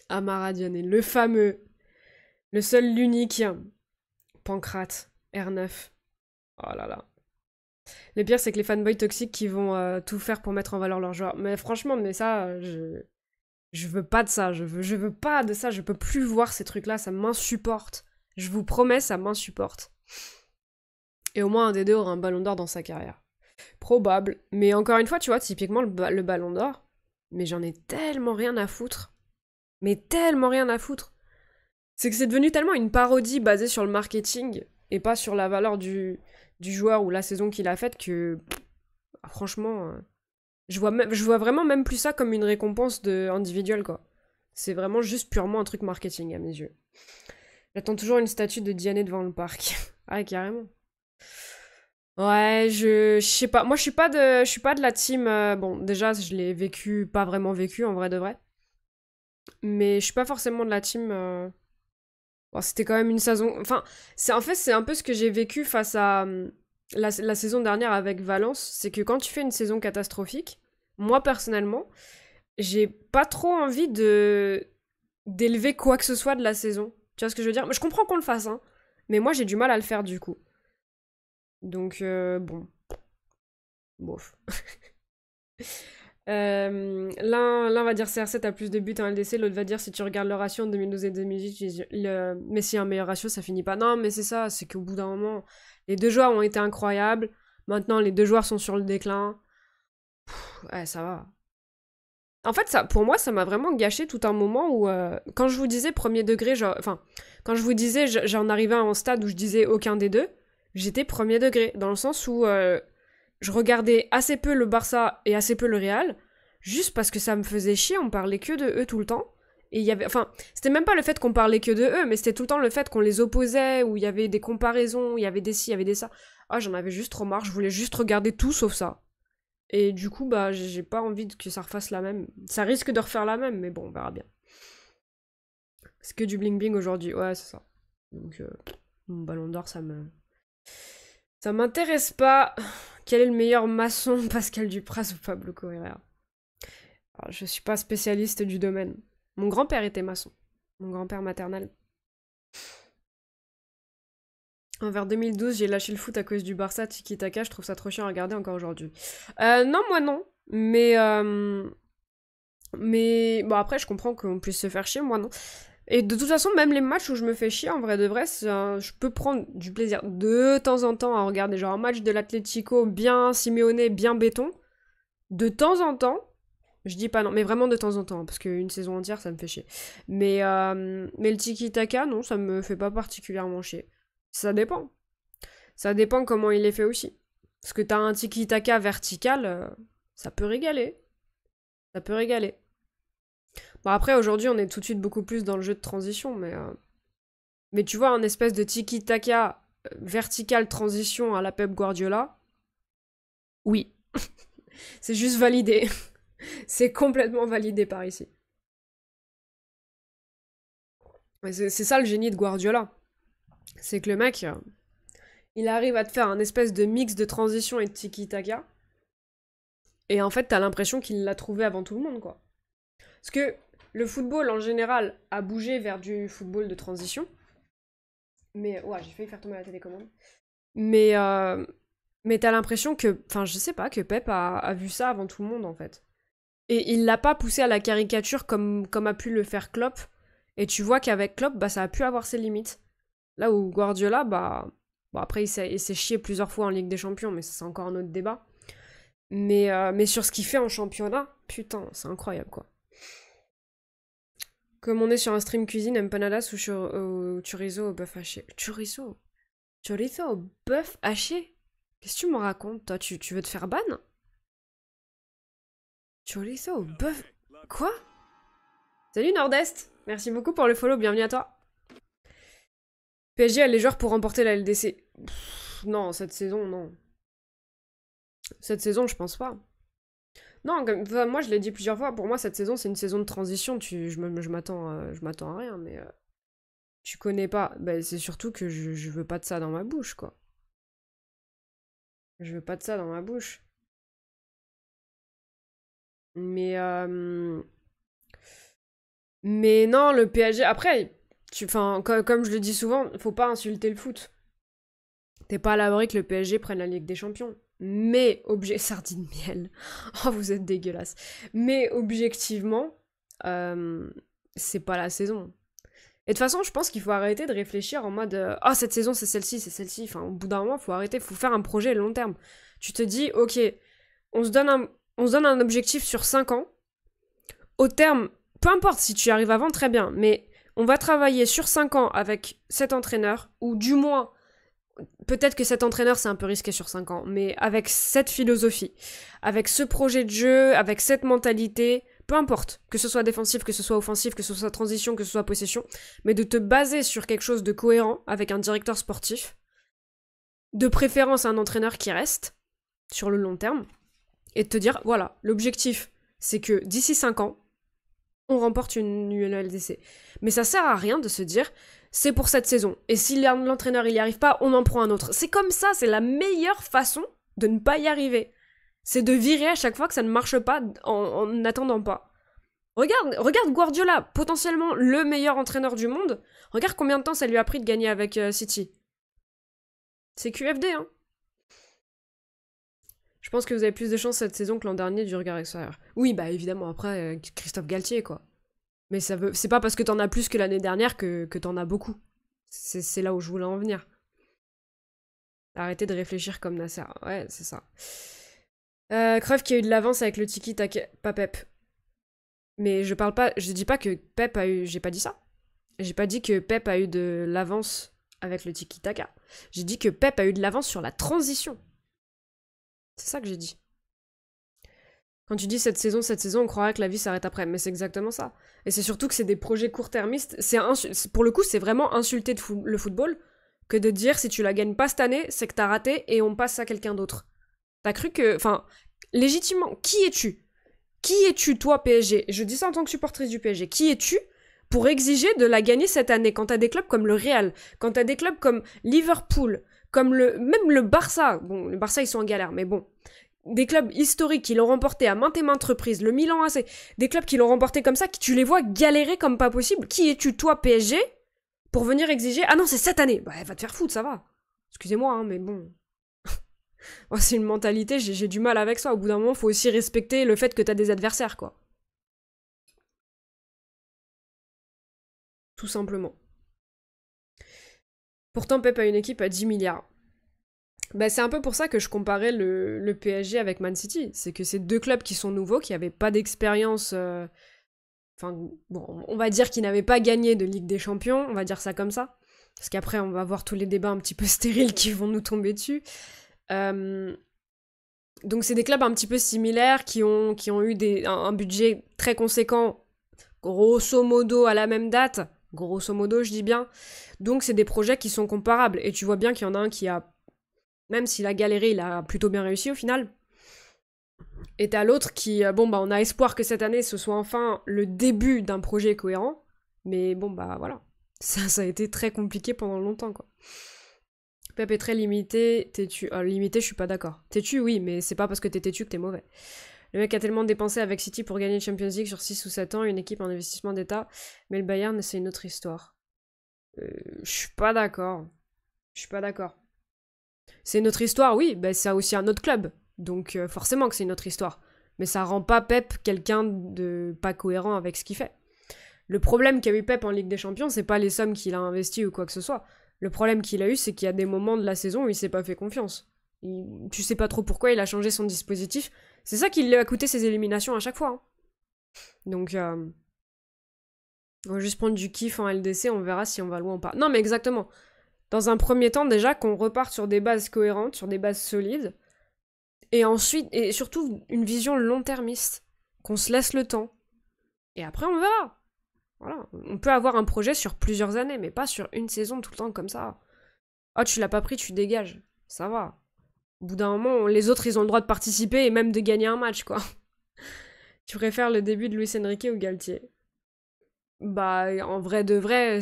Amara Diané, le fameux, le seul, l'unique, Pancrate, R9. Oh là là. Le pire, c'est que les fanboys toxiques qui vont tout faire pour mettre en valeur leurs joueurs. Mais franchement, mais ça, je veux pas de ça. Je veux pas de ça. Je peux plus voir ces trucs-là. Ça m'insupporte. Je vous promets, ça m'insupporte. Et au moins un des deux aura un ballon d'or dans sa carrière. Probable. Mais encore une fois, tu vois, typiquement le ballon d'or, mais j'en ai tellement rien à foutre. Mais tellement rien à foutre. C'est que c'est devenu tellement une parodie basée sur le marketing et pas sur la valeur du joueur ou la saison qu'il a faite que, franchement, je vois vraiment même plus ça comme une récompense individuelle, quoi. C'est vraiment juste purement un truc marketing à mes yeux. J'attends toujours une statue de Diané devant le parc. Ah, carrément. Ouais, je sais pas. Moi, je suis pas de la team. Bon, déjà, je l'ai vécu, pas vraiment vécu en vrai de vrai. Mais je suis pas forcément de la team. Bon, c'était quand même une saison. Enfin, en fait, c'est un peu ce que j'ai vécu face à la saison dernière avec Valence. C'est que quand tu fais une saison catastrophique, moi personnellement, j'ai pas trop envie d'élever quoi que ce soit de la saison. Tu vois ce que je veux dire? Je comprends qu'on le fasse, hein. Mais moi, j'ai du mal à le faire du coup. Donc, bon. Bof. L'un va dire CR7 a plus de buts en LDC, l'autre va dire si tu regardes le ratio en 2012 et 2018, mais si un meilleur ratio, ça finit pas. Non, mais c'est ça, c'est qu'au bout d'un moment, les deux joueurs ont été incroyables. Maintenant, les deux joueurs sont sur le déclin. Ouais, ça va. En fait, ça, pour moi, ça m'a vraiment gâché tout un moment où, quand je vous disais premier degré, enfin, quand je vous disais j'en arrivais à un stade où je disais aucun des deux, j'étais premier degré, dans le sens où je regardais assez peu le Barça et assez peu le Real, juste parce que ça me faisait chier, on parlait que de eux tout le temps. Et il y avait, enfin, c'était même pas le fait qu'on parlait que de eux, mais c'était tout le temps le fait qu'on les opposait, où il y avait des comparaisons, il y avait des ci, il y avait des ça. Ah, j'en avais juste trop marre, je voulais juste regarder tout sauf ça. Et du coup, bah, j'ai pas envie que ça refasse la même. Ça risque de refaire la même, mais bon, on verra bien. C'est que du bling bling aujourd'hui, ouais, c'est ça. Donc, mon ballon d'or, ça m'intéresse pas. Quel est le meilleur maçon, Pascal Dupraz ou Pablo Correa? Alors, je suis pas spécialiste du domaine. Mon grand-père était maçon. Mon grand-père maternel. Vers 2012, j'ai lâché le foot à cause du Barça Tiki-Taka. Je trouve ça trop chiant à regarder encore aujourd'hui. Non, moi non. Mais bon, après, je comprends qu'on puisse se faire chier, moi non. Et de toute façon, même les matchs où je me fais chier, en vrai de vrai, je peux prendre du plaisir de temps en temps à regarder genre un match de l'Atlético bien Simeone, bien béton. De temps en temps, je dis pas non, mais vraiment de temps en temps, parce qu'une saison entière, ça me fait chier. Mais le tiki-taka, non, ça me fait pas particulièrement chier. Ça dépend. Ça dépend comment il est fait aussi. Parce que t'as un tiki-taka vertical, ça peut régaler. Ça peut régaler. Bon, après, aujourd'hui, on est tout de suite beaucoup plus dans le jeu de transition, mais tu vois, un espèce de tiki-taka vertical transition à la Pep Guardiola, oui. C'est juste validé. C'est complètement validé par ici. C'est ça le génie de Guardiola. C'est que le mec, il arrive à te faire un espèce de mix de transition et de tiki-taka. Et en fait, t'as l'impression qu'il l'a trouvé avant tout le monde, quoi. Parce que le football, en général, a bougé vers du football de transition. Mais, ouais, j'ai failli faire tomber la télécommande. Mais, mais t'as l'impression que, enfin, je sais pas, que Pep a vu ça avant tout le monde, en fait. Et il l'a pas poussé à la caricature comme a pu le faire Klopp. Et tu vois qu'avec Klopp, bah, ça a pu avoir ses limites. Là où Guardiola, bah... Bon, après, il s'est chié plusieurs fois en Ligue des Champions, mais ça, c'est encore un autre débat. Mais sur ce qu'il fait en championnat, putain, c'est incroyable, quoi. Comme on est sur un stream cuisine, empanadas ou au chorizo au bœuf haché. Chorizo? Chorizo au bœuf haché? Qu'est-ce que tu me racontes, toi? Tu veux te faire ban? Chorizo au bœuf... Quoi? Salut Nord-Est! Merci beaucoup pour le follow, bienvenue à toi. PSG a les joueurs pour remporter la LDC. Pff, non, cette saison, non. Cette saison, je pense pas. Non, enfin, moi je l'ai dit plusieurs fois, pour moi cette saison c'est une saison de transition, je m'attends à rien, mais tu connais pas. Bah, c'est surtout que je veux pas de ça dans ma bouche, quoi. Je veux pas de ça dans ma bouche. Mais mais non, le PSG, après, comme je le dis souvent, faut pas insulter le foot. T'es pas à l'abri que le PSG prenne la Ligue des Champions. Mais, sardine miel. Oh, vous êtes dégueulasse. Mais, objectivement, c'est pas la saison. Et de toute façon, je pense qu'il faut arrêter de réfléchir en mode ah, cette saison, c'est celle-ci, c'est celle-ci. Enfin, au bout d'un moment, faut arrêter, faut faire un projet long terme. Tu te dis, ok, on se donne un objectif sur 5 ans. Au terme, peu importe si tu y arrives avant, très bien. Mais on va travailler sur 5 ans avec cet entraîneur, ou du moins peut-être que cet entraîneur, c'est un peu risqué sur 5 ans, mais avec cette philosophie, avec ce projet de jeu, avec cette mentalité, peu importe, que ce soit défensif, que ce soit offensif, que ce soit transition, que ce soit possession, mais de te baser sur quelque chose de cohérent avec un directeur sportif, de préférence un entraîneur qui reste sur le long terme, et de te dire, voilà, l'objectif, c'est que d'ici 5 ans, on remporte une LDC. Mais ça sert à rien de se dire, c'est pour cette saison. Et si l'entraîneur il y arrive pas, on en prend un autre. C'est comme ça, c'est la meilleure façon de ne pas y arriver. C'est de virer à chaque fois que ça ne marche pas en n'attendant pas. Regarde Guardiola, potentiellement le meilleur entraîneur du monde. Regarde combien de temps ça lui a pris de gagner avec City. C'est QFD, hein. Je pense que vous avez plus de chance cette saison que l'an dernier du regard extérieur. Oui, bah évidemment, après, Christophe Galtier, quoi. Mais c'est pas parce que t'en as plus que l'année dernière que t'en as beaucoup. C'est là où je voulais en venir. Arrêtez de réfléchir comme Nasser. Ouais, c'est ça. Crève qui a eu de l'avance avec le tiki taka, pas Pep. Mais je dis pas que Pep a eu, j'ai pas dit ça. J'ai pas dit que Pep a eu de l'avance avec le tiki taka. J'ai dit que Pep a eu de l'avance sur la transition. C'est ça que j'ai dit. Quand tu dis cette saison, on croirait que la vie s'arrête après. Mais c'est exactement ça. Et c'est surtout que c'est des projets court-termistes. Pour le coup, c'est vraiment insulter le football que de dire si tu la gagnes pas cette année, c'est que t'as raté et on passe à quelqu'un d'autre. T'as cru que... Enfin, légitimement, qui es-tu? Qui es-tu, toi, PSG? Je dis ça en tant que supportrice du PSG. Qui es-tu pour exiger de la gagner cette année quand t'as des clubs comme le Real, quand t'as des clubs comme Liverpool, comme même le Barça. Bon, le Barça, ils sont en galère, mais bon... Des clubs historiques qui l'ont remporté à maintes et maintes reprises, le Milan AC, des clubs qui l'ont remporté comme ça, que tu les vois galérer comme pas possible. Qui es-tu, toi, PSG, pour venir exiger « Ah non, c'est cette année !» Bah, va te faire foutre, ça va. Excusez-moi, hein, mais bon. Oh, c'est une mentalité, j'ai du mal avec ça. Au bout d'un moment, faut aussi respecter le fait que t'as des adversaires, quoi. Tout simplement. Pourtant, Pep a une équipe à 10 milliards. Bah, c'est un peu pour ça que je comparais le PSG avec Man City. C'est que c'est deux clubs qui sont nouveaux, qui n'avaient pas d'expérience... Enfin, bon, on va dire qu'ils n'avaient pas gagné de Ligue des Champions, on va dire ça comme ça. Parce qu'après, on va avoir tous les débats un petit peu stériles qui vont nous tomber dessus. Donc c'est des clubs un petit peu similaires, qui ont eu un budget très conséquent, grosso modo à la même date. Grosso modo, je dis bien. Donc c'est des projets qui sont comparables. Et tu vois bien qu'il y en a un qui a... Même s'il a galéré, il a plutôt bien réussi au final. Et t'as l'autre qui, bon bah on a espoir que cette année ce soit enfin le début d'un projet cohérent. Mais bon bah voilà. Ça a été très compliqué pendant longtemps quoi. Pep est très limité, têtu. Limité, je suis pas d'accord. Têtu, oui, mais c'est pas parce que t'es têtu que t'es mauvais. Le mec a tellement dépensé avec City pour gagner le Champions League sur 6 ou 7 ans, une équipe en investissement d'État. Mais le Bayern, c'est une autre histoire. Je suis pas d'accord. Je suis pas d'accord. C'est une autre histoire, oui, bah c'est aussi un autre club. Donc forcément que c'est une autre histoire. Mais ça rend pas Pep quelqu'un de pas cohérent avec ce qu'il fait. Le problème qu'a eu Pep en Ligue des Champions, c'est pas les sommes qu'il a investies ou quoi que ce soit. Le problème qu'il a eu, c'est qu'il y a des moments de la saison où il s'est pas fait confiance. Tu sais pas trop pourquoi il a changé son dispositif. C'est ça qui lui a coûté ses éliminations à chaque fois. Hein. Donc, on va juste prendre du kiff en LDC, on verra si on va loin ou pas. Non, mais exactement. Dans un premier temps, déjà, qu'on reparte sur des bases cohérentes, sur des bases solides. Et ensuite, et surtout, une vision long-termiste. Qu'on se laisse le temps. Et après, on verra. Voilà. On peut avoir un projet sur plusieurs années, mais pas sur une saison tout le temps comme ça. Oh, tu l'as pas pris, tu dégages. Ça va. Au bout d'un moment, les autres, ils ont le droit de participer et même de gagner un match, quoi. Tu préfères le début de Luis Enrique ou Galtier? Bah, en vrai de vrai,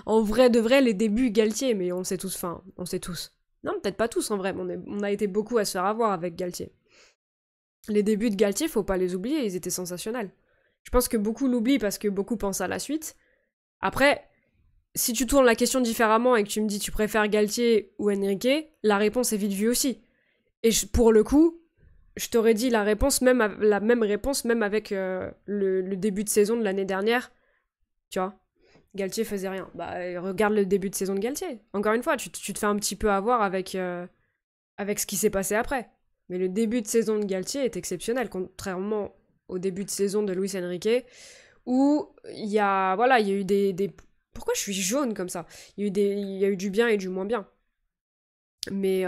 en vrai de vrai, les débuts Galtier, mais on sait tous, enfin, on sait tous. Non, peut-être pas tous en vrai, mais on a été beaucoup à se faire avoir avec Galtier. Les débuts de Galtier, faut pas les oublier, ils étaient sensationnels. Je pense que beaucoup l'oublient parce que beaucoup pensent à la suite. Après, si tu tournes la question différemment et que tu me dis tu préfères Galtier ou Enrique, la réponse est vite vue aussi. Et pour le coup, je t'aurais dit la même réponse même avec le début de saison de l'année dernière. Tu vois, Galtier faisait rien. Bah, regarde le début de saison de Galtier. Encore une fois, tu te fais un petit peu avoir avec ce qui s'est passé après. Mais le début de saison de Galtier est exceptionnel, contrairement au début de saison de Luis Enrique, où il y a eu des... Pourquoi je suis jaune comme ça? Il y a eu du bien et du moins bien. Mais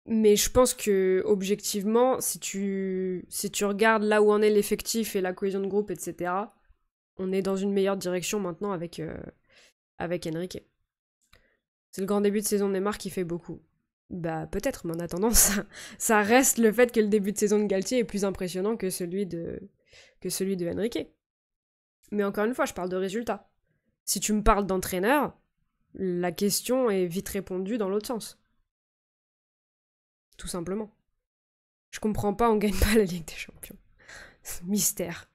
je pense que, objectivement, si tu regardes là où en est l'effectif et la cohésion de groupe, etc., on est dans une meilleure direction maintenant avec Enrique. C'est le grand début de saison de Neymar qui fait beaucoup. Bah peut-être, mais en attendant, ça reste le fait que le début de saison de Galtier est plus impressionnant que celui de Enrique. Mais encore une fois, je parle de résultats. Si tu me parles d'entraîneur, la question est vite répondue dans l'autre sens. Tout simplement. Je comprends pas, on gagne pas la Ligue des Champions. Mystère.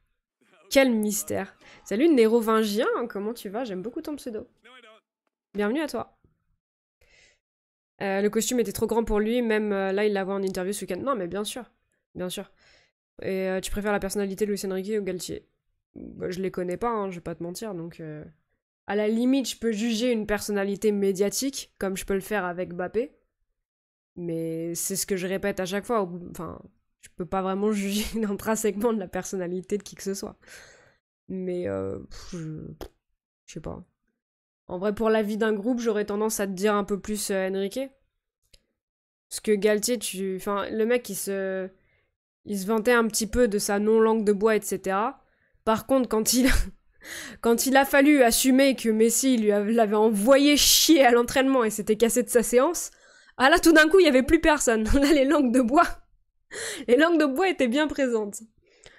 Quel mystère. Salut Nérovingien, comment tu vas? J'aime beaucoup ton pseudo. Bienvenue à toi. Le costume était trop grand pour lui, même là il l'a vu en interview ce week-end. Non mais bien sûr, bien sûr. Et tu préfères la personnalité de Luis Enrique ou Galtier? Bah, je les connais pas, hein, je vais pas te mentir, donc... À la limite, je peux juger une personnalité médiatique, comme je peux le faire avec Mbappé. Mais c'est ce que je répète à chaque fois. Enfin, je peux pas vraiment juger intrinsèquement de la personnalité de qui que ce soit. Mais je sais pas. En vrai, pour la vie d'un groupe, j'aurais tendance à te dire un peu plus Enrique. Parce que Galtier, enfin, le mec, il se vantait un petit peu de sa non-langue de bois, etc. Par contre, quand il a fallu assumer que Messi l'avait envoyé chier à l'entraînement et s'était cassé de sa séance, ah là, tout d'un coup, il y avait plus personne. Là, les langues de bois étaient bien présentes.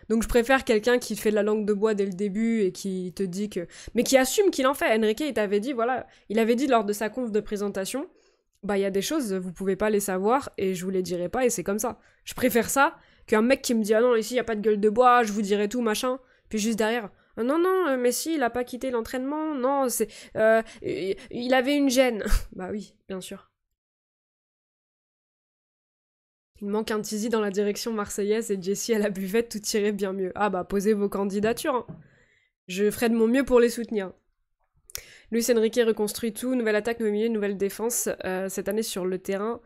Donc je préfère quelqu'un qui fait de la langue de bois dès le début et qui te dit que... Mais qui assume qu'il en fait. Enrique, il t'avait dit, voilà, il avait dit lors de sa conf de présentation, bah il y a des choses, vous pouvez pas les savoir et je vous les dirai pas et c'est comme ça. Je préfère ça qu'un mec qui me dit, ah non, ici, il y a pas de gueule de bois, je vous dirai tout, machin. Puis juste derrière, ah non, non, Messi, il a pas quitté l'entraînement, non, c'est... il avait une gêne. Bah oui, bien sûr. Il manque un Tizi dans la direction marseillaise et Jessie à la buvette, tout irait bien mieux. Ah bah, posez vos candidatures. Hein. Je ferai de mon mieux pour les soutenir. Luis Enrique reconstruit tout, nouvelle attaque, nouveau milieu, nouvelle défense. Cette année sur le terrain,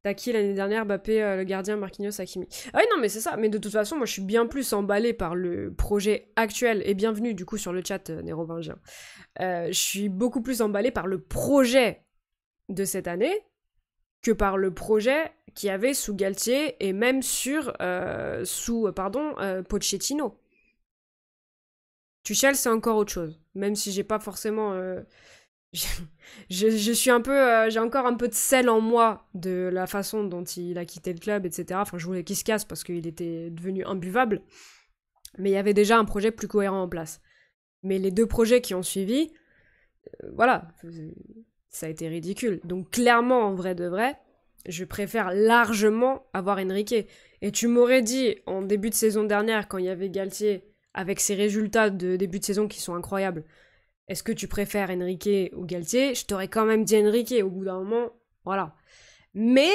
t'as qui l'année dernière? Mbappé, le gardien, Marquinhos, Hakimi. Ah oui, non, mais c'est ça. Mais de toute façon, moi, je suis bien plus emballée par le projet actuel. Et bienvenue, du coup, sur le chat, Nérovingien. Je suis beaucoup plus emballée par le projet de cette année que par le projet qu'il y avait sous Galtier et même sous Pochettino. Tuchel, c'est encore autre chose. Même si j'ai pas forcément... je suis un peu... j'ai encore un peu de sel en moi de la façon dont il a quitté le club, etc. Enfin, je voulais qu'il se casse parce qu'il était devenu imbuvable. Mais il y avait déjà un projet plus cohérent en place. Mais les deux projets qui ont suivi, voilà, ça a été ridicule. Donc clairement, en vrai de vrai, je préfère largement avoir Enrique. Et tu m'aurais dit, en début de saison dernière, quand il y avait Galtier, avec ses résultats de début de saison qui sont incroyables, est-ce que tu préfères Enrique ou Galtier? Je t'aurais quand même dit Enrique au bout d'un moment, voilà. Mais,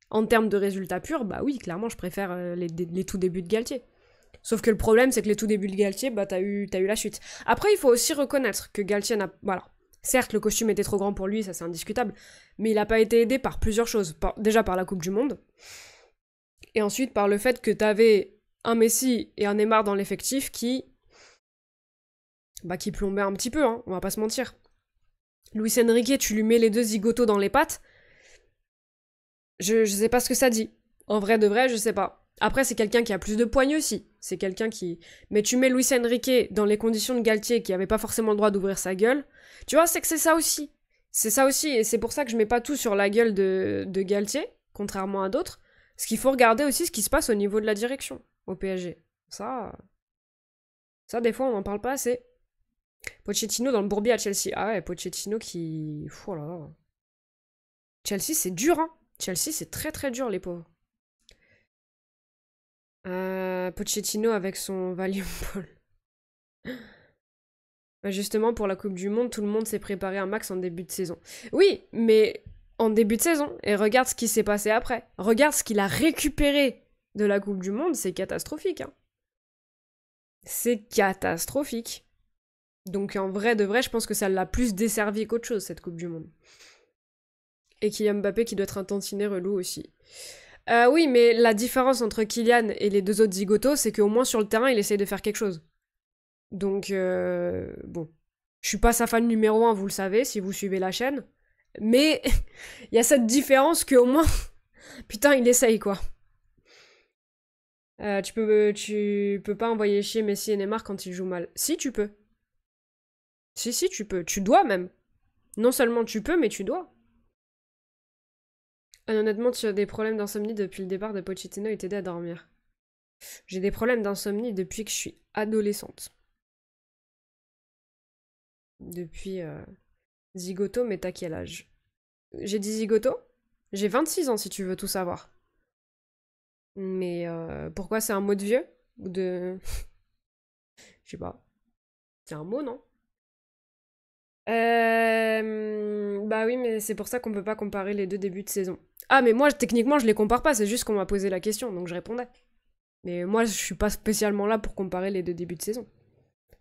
en termes de résultats purs, bah oui, clairement, je préfère les tout débuts de Galtier. Sauf que le problème, c'est que les tout débuts de Galtier, bah t'as eu la chute. Après, il faut aussi reconnaître que Galtier n'a... Voilà. Certes, le costume était trop grand pour lui, ça c'est indiscutable, mais il n'a pas été aidé par plusieurs choses. Déjà par la Coupe du Monde, et ensuite par le fait que t'avais un Messi et un Neymar dans l'effectif qui plombaient un petit peu, hein, on va pas se mentir. Luis Enrique, tu lui mets les deux zigotos dans les pattes, je sais pas ce que ça dit. En vrai de vrai, je sais pas. Après, c'est quelqu'un qui a plus de poigne aussi. C'est quelqu'un qui... Mais tu mets Luis Enrique dans les conditions de Galtier qui avait pas forcément le droit d'ouvrir sa gueule. Tu vois, c'est que c'est ça aussi. C'est ça aussi, et c'est pour ça que je mets pas tout sur la gueule de Galtier, contrairement à d'autres. Parce qu'il faut regarder aussi ce qui se passe au niveau de la direction au PSG. Ça, des fois, on n'en parle pas assez. Pochettino dans le bourbier à Chelsea. Ah ouais, Pochettino qui... Oh là là. Chelsea, c'est dur, hein. Chelsea, c'est très très dur, les pauvres. Pochettino avec son Valium Ball. Justement, pour la Coupe du Monde, tout le monde s'est préparé un max en début de saison. Oui, mais en début de saison. Et regarde ce qui s'est passé après. Regarde ce qu'il a récupéré de la Coupe du Monde, c'est catastrophique. Hein. C'est catastrophique. Donc en vrai de vrai, je pense que ça l'a plus desservi qu'autre chose, cette Coupe du Monde. Et Kylian Mbappé qui doit être un tantinet relou aussi. Oui, mais la différence entre Kylian et les deux autres zigotos, c'est qu'au moins sur le terrain, il essaye de faire quelque chose. Donc, bon. Je suis pas sa fan numéro 1, vous le savez, si vous suivez la chaîne. Mais il y a cette différence qu'au moins... Putain, il essaye, quoi. Tu peux pas envoyer chier Messi et Neymar quand ils jouent mal. Si, tu peux. Si, tu peux. Tu dois, même. Non seulement tu peux, mais tu dois. Honnêtement, tu as des problèmes d'insomnie depuis le départ de Pochettino et t'aider à dormir. J'ai des problèmes d'insomnie depuis que je suis adolescente. Depuis zigoto, mais t'as quel âge? J'ai dit zigoto? J'ai 26 ans si tu veux tout savoir. Mais pourquoi c'est un mot de vieux? Ou de... Je sais pas. C'est un mot, non? Bah oui, mais c'est pour ça qu'on peut pas comparer les deux débuts de saison. Ah, mais moi, techniquement, je les compare pas, c'est juste qu'on m'a posé la question, donc je répondais. Mais moi, je suis pas spécialement là pour comparer les deux débuts de saison.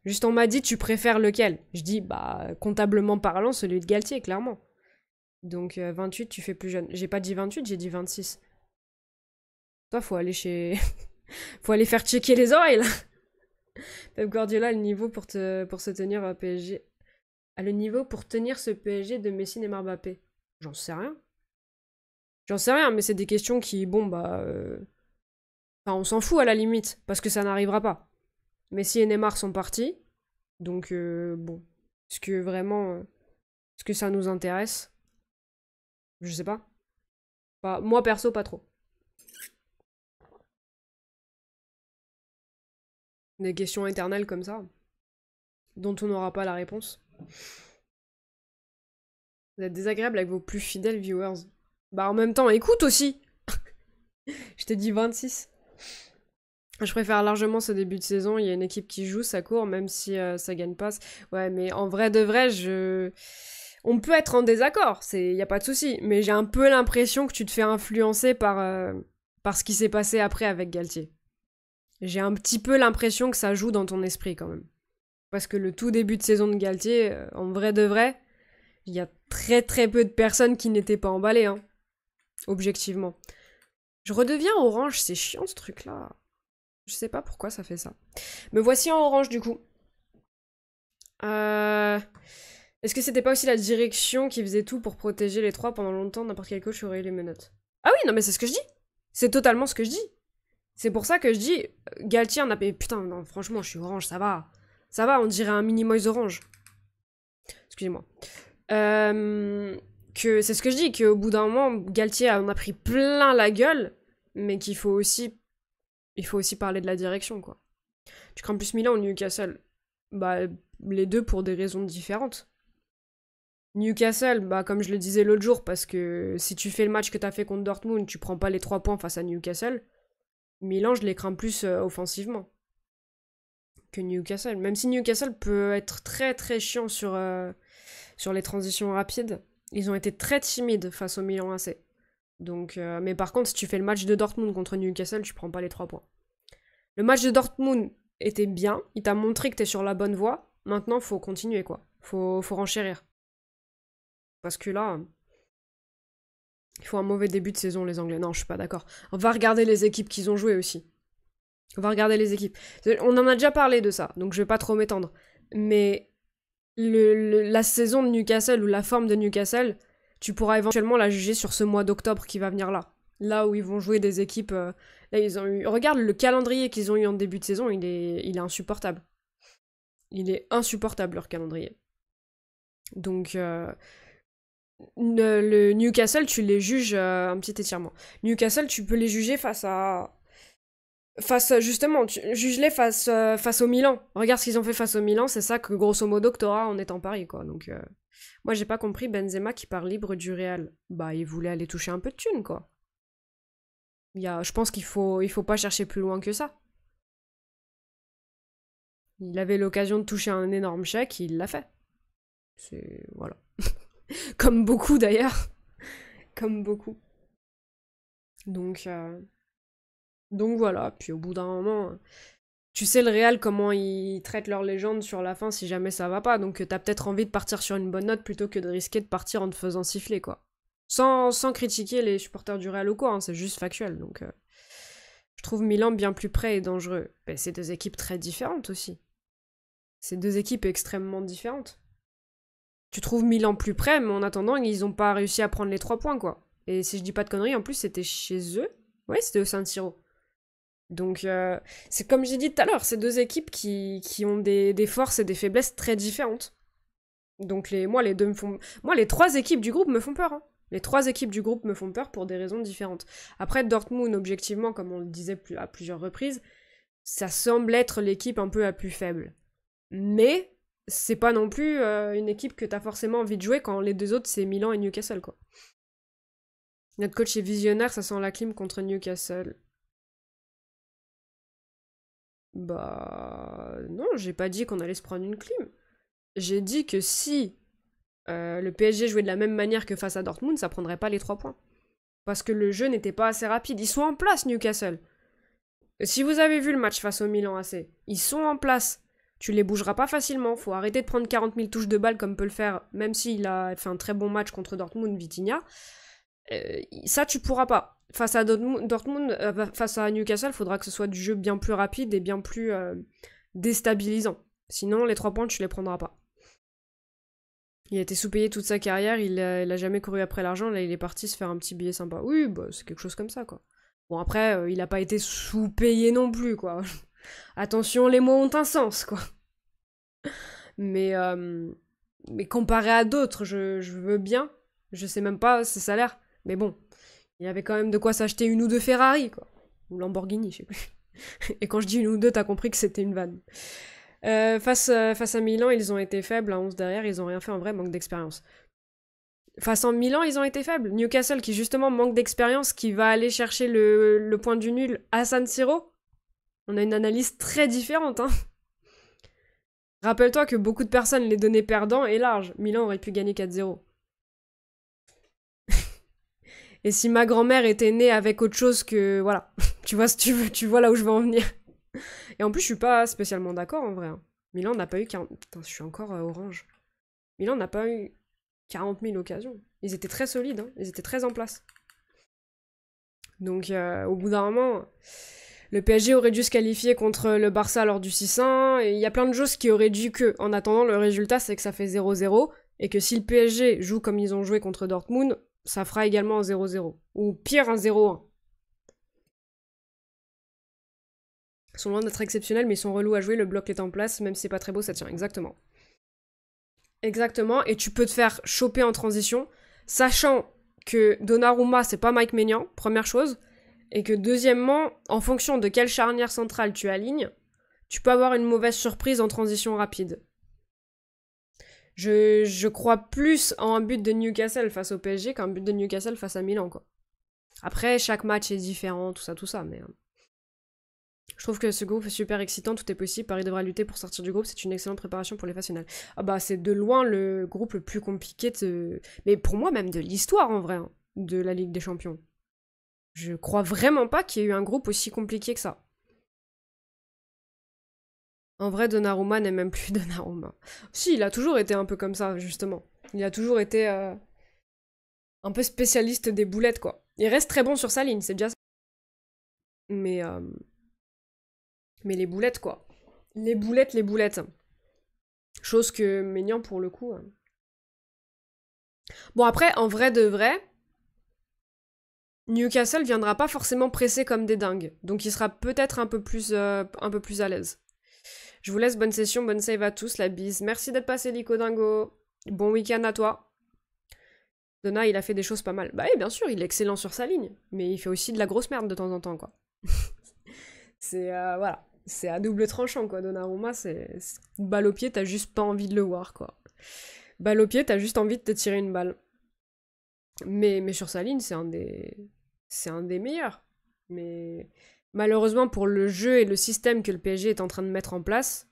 Juste, on m'a dit, tu préfères lequel? Je dis, bah, comptablement parlant, celui de Galtier, clairement. Donc, 28, tu fais plus jeune. J'ai pas dit 28, j'ai dit 26. Toi, faut aller chez... faut aller faire checker les oreilles, là. Pep Guardiola a le niveau pour se tenir à PSG. A le niveau pour tenir ce PSG de Messi, Neymar, Mbappé. J'en sais rien. J'en sais rien, mais c'est des questions qui, bon, bah... Enfin, on s'en fout à la limite, parce que ça n'arrivera pas. Messi et Neymar sont partis, donc bon. Est-ce que vraiment... Est-ce que ça nous intéresse? Je sais pas. Bah, moi, perso, pas trop. Des questions éternelles comme ça, dont on n'aura pas la réponse. Vous êtes désagréable avec vos plus fidèles viewers. Bah en même temps, écoute aussi. Je t'ai dit 26. Je préfère largement ce début de saison. Il y a une équipe qui joue, ça court, même si ça gagne pas. Ouais, mais en vrai de vrai, on peut être en désaccord, y a pas de souci. Mais j'ai un peu l'impression que tu te fais influencer par ce qui s'est passé après avec Galtier. J'ai un petit peu l'impression que ça joue dans ton esprit quand même. Parce que le tout début de saison de Galtier, en vrai de vrai, il y a très très peu de personnes qui n'étaient pas emballées, hein. Objectivement. Je redeviens orange, c'est chiant ce truc-là. Je sais pas pourquoi ça fait ça. Me voici en orange du coup. Est-ce que c'était pas aussi la direction qui faisait tout pour protéger les trois pendant longtemps? N'importe quel coach aurait eu les menottes. Ah oui, non mais c'est ce que je dis. C'est totalement ce que je dis. C'est pour ça que je dis, Galtier en a... Putain, non, franchement, je suis orange, ça va. Ça va, on dirait un mini Moise orange. Excusez-moi. Que c'est ce que je dis, qu'au bout d'un moment, Galtier en a pris plein la gueule, mais qu'il faut aussi... Il faut aussi parler de la direction, quoi. Tu crains plus Milan ou Newcastle? Bah, les deux pour des raisons différentes. Newcastle, bah, comme je le disais l'autre jour, parce que si tu fais le match que t'as fait contre Dortmund, tu prends pas les 3 points face à Newcastle. Milan, je les crains plus offensivement que Newcastle. Même si Newcastle peut être très très chiant sur les transitions rapides, ils ont été très timides face au Milan AC. Donc, mais par contre, si tu fais le match de Dortmund contre Newcastle, tu prends pas les 3 points. Le match de Dortmund était bien, il t'a montré que t'es sur la bonne voie. Maintenant, faut continuer, quoi. Faut renchérir. Parce que là, il faut un mauvais début de saison, les Anglais. Non, je suis pas d'accord. On va regarder les équipes qu'ils ont jouées aussi. On va regarder les équipes. On en a déjà parlé de ça, donc je vais pas trop m'étendre. Mais la saison de Newcastle ou la forme de Newcastle, tu pourras éventuellement la juger sur ce mois d'octobre qui va venir là. Là où ils vont jouer des équipes... là, ils ont eu... Regarde le calendrier qu'ils ont eu en début de saison, il est insupportable. Il est insupportable, leur calendrier. Donc, le Newcastle, tu les juges... un petit étirement. Newcastle, tu peux les juger justement, juge-les face au Milan. Regarde ce qu'ils ont fait face au Milan, c'est ça que grosso modo que t'auras en étant Paris, quoi. Donc, moi j'ai pas compris Benzema qui part libre du Real. Bah, il voulait aller toucher un peu de thunes, quoi. Je pense qu'il faut pas chercher plus loin que ça. Il avait l'occasion de toucher un énorme chèque, il l'a fait. C'est... voilà. Comme beaucoup d'ailleurs. Comme beaucoup. Donc, donc voilà, puis au bout d'un moment, tu sais le Real comment ils traitent leur légende sur la fin si jamais ça va pas, donc t'as peut-être envie de partir sur une bonne note plutôt que de risquer de partir en te faisant siffler, quoi. Sans critiquer les supporters du Real ou quoi, hein, c'est juste factuel, donc je trouve Milan bien plus près et dangereux. Ben, c'est deux équipes très différentes aussi. C'est deux équipes extrêmement différentes. Tu trouves Milan plus près, mais en attendant, ils ont pas réussi à prendre les 3 points, quoi. Et si je dis pas de conneries, en plus c'était chez eux. Ouais, c'était au San Siro. Donc, c'est comme j'ai dit tout à l'heure, c'est deux équipes qui ont des forces et des faiblesses très différentes. Donc, moi, les 3 équipes du groupe me font peur. Hein. Les 3 équipes du groupe me font peur pour des raisons différentes. Après, Dortmund, objectivement, comme on le disait à plusieurs reprises, ça semble être l'équipe un peu la plus faible. Mais, c'est pas non plus une équipe que t'as forcément envie de jouer quand les deux autres, c'est Milan et Newcastle, quoi. Notre coach est visionnaire, ça sent la clim contre Newcastle. Bah non, j'ai pas dit qu'on allait se prendre une clim. J'ai dit que si le PSG jouait de la même manière que face à Dortmund, ça prendrait pas les 3 points. Parce que le jeu n'était pas assez rapide. Ils sont en place, Newcastle. Si vous avez vu le match face au Milan AC, ils sont en place. Tu les bougeras pas facilement. Faut arrêter de prendre 40 000 touches de balle comme peut le faire, même s'il a fait un très bon match contre Dortmund, Vitinha. Ça, tu pourras pas. Face à Dortmund, face à Newcastle, il faudra que ce soit du jeu bien plus rapide et bien plus déstabilisant. Sinon, les 3 points, tu les prendras pas. Il a été sous-payé toute sa carrière, il a jamais couru après l'argent, là il est parti se faire un petit billet sympa. Oui, bah c'est quelque chose comme ça, quoi. Bon, après, il a pas été sous-payé non plus, quoi. Attention, les mots ont un sens, quoi. Mais, mais comparé à d'autres, je veux bien. Je sais même pas ses salaires. Mais bon, il y avait quand même de quoi s'acheter une ou deux Ferrari, quoi. Ou Lamborghini, je sais plus. Et quand je dis une ou deux, t'as compris que c'était une vanne. Face à Milan, ils ont été faibles, à 11 derrière, ils ont rien fait en vrai, manque d'expérience. Face à Milan, ils ont été faibles. Newcastle, qui justement manque d'expérience, qui va aller chercher le point du nul à San Siro, on a une analyse très différente, hein. Rappelle-toi que beaucoup de personnes les donnaient perdants et large. Milan aurait pu gagner 4-0. Et si ma grand-mère était née avec autre chose que... Voilà. Tu vois, si tu veux, tu vois là où je veux en venir. Et en plus, je suis pas spécialement d'accord, en vrai. Hein. Milan n'a pas eu 40... Putain, je suis encore orange. Milan n'a pas eu 40 000 occasions. Ils étaient très solides, hein. Ils étaient très en place. Donc, au bout d'un moment, le PSG aurait dû se qualifier contre le Barça lors du 6-1. Et il y a plein de choses qui auraient dû que... En attendant, le résultat, c'est que ça fait 0-0. Et que si le PSG joue comme ils ont joué contre Dortmund, ça fera également un 0-0. Ou pire, un 0-1. Ils sont loin d'être exceptionnels, mais ils sont relous à jouer, le bloc est en place, même si c'est pas très beau, ça tient, exactement. Exactement, et tu peux te faire choper en transition, sachant que Donnarumma, c'est pas Mike Maignan, première chose, et que deuxièmement, en fonction de quelle charnière centrale tu alignes, tu peux avoir une mauvaise surprise en transition rapide. Je crois plus en un but de Newcastle face au PSG qu'un but de Newcastle face à Milan, quoi. Après, chaque match est différent, tout ça, mais... Je trouve que ce groupe est super excitant, tout est possible, Paris devra lutter pour sortir du groupe, c'est une excellente préparation pour les phases finales. Ah bah c'est de loin le groupe le plus compliqué mais pour moi même de l'histoire en vrai, hein, de la Ligue des Champions. Je crois vraiment pas qu'il y ait eu un groupe aussi compliqué que ça. En vrai, Donnarumma n'est même plus Donnarumma. Si, il a toujours été un peu comme ça, justement. Il a toujours été un peu spécialiste des boulettes, quoi. Il reste très bon sur sa ligne, c'est déjà ça. Mais, euh, mais les boulettes, quoi. Les boulettes, les boulettes. Chose que Maignan, pour le coup... Bon, après, en vrai de vrai, Newcastle viendra pas forcément pressé comme des dingues. Donc il sera peut-être un peu plus à l'aise. Je vous laisse, bonne session, bonne save à tous, la bise. Merci d'être passé, Lico Dingo. Bon week-end à toi. Donna, il a fait des choses pas mal. Bah oui, bien sûr, il est excellent sur sa ligne. Mais il fait aussi de la grosse merde de temps en temps, quoi. Voilà. C'est à double tranchant, quoi. Donnarumma, c'est... Balle au pied, t'as juste pas envie de le voir, quoi. Balle au pied, t'as juste envie de te tirer une balle. Mais sur sa ligne, c'est un des meilleurs. Mais malheureusement, pour le jeu et le système que le PSG est en train de mettre en place,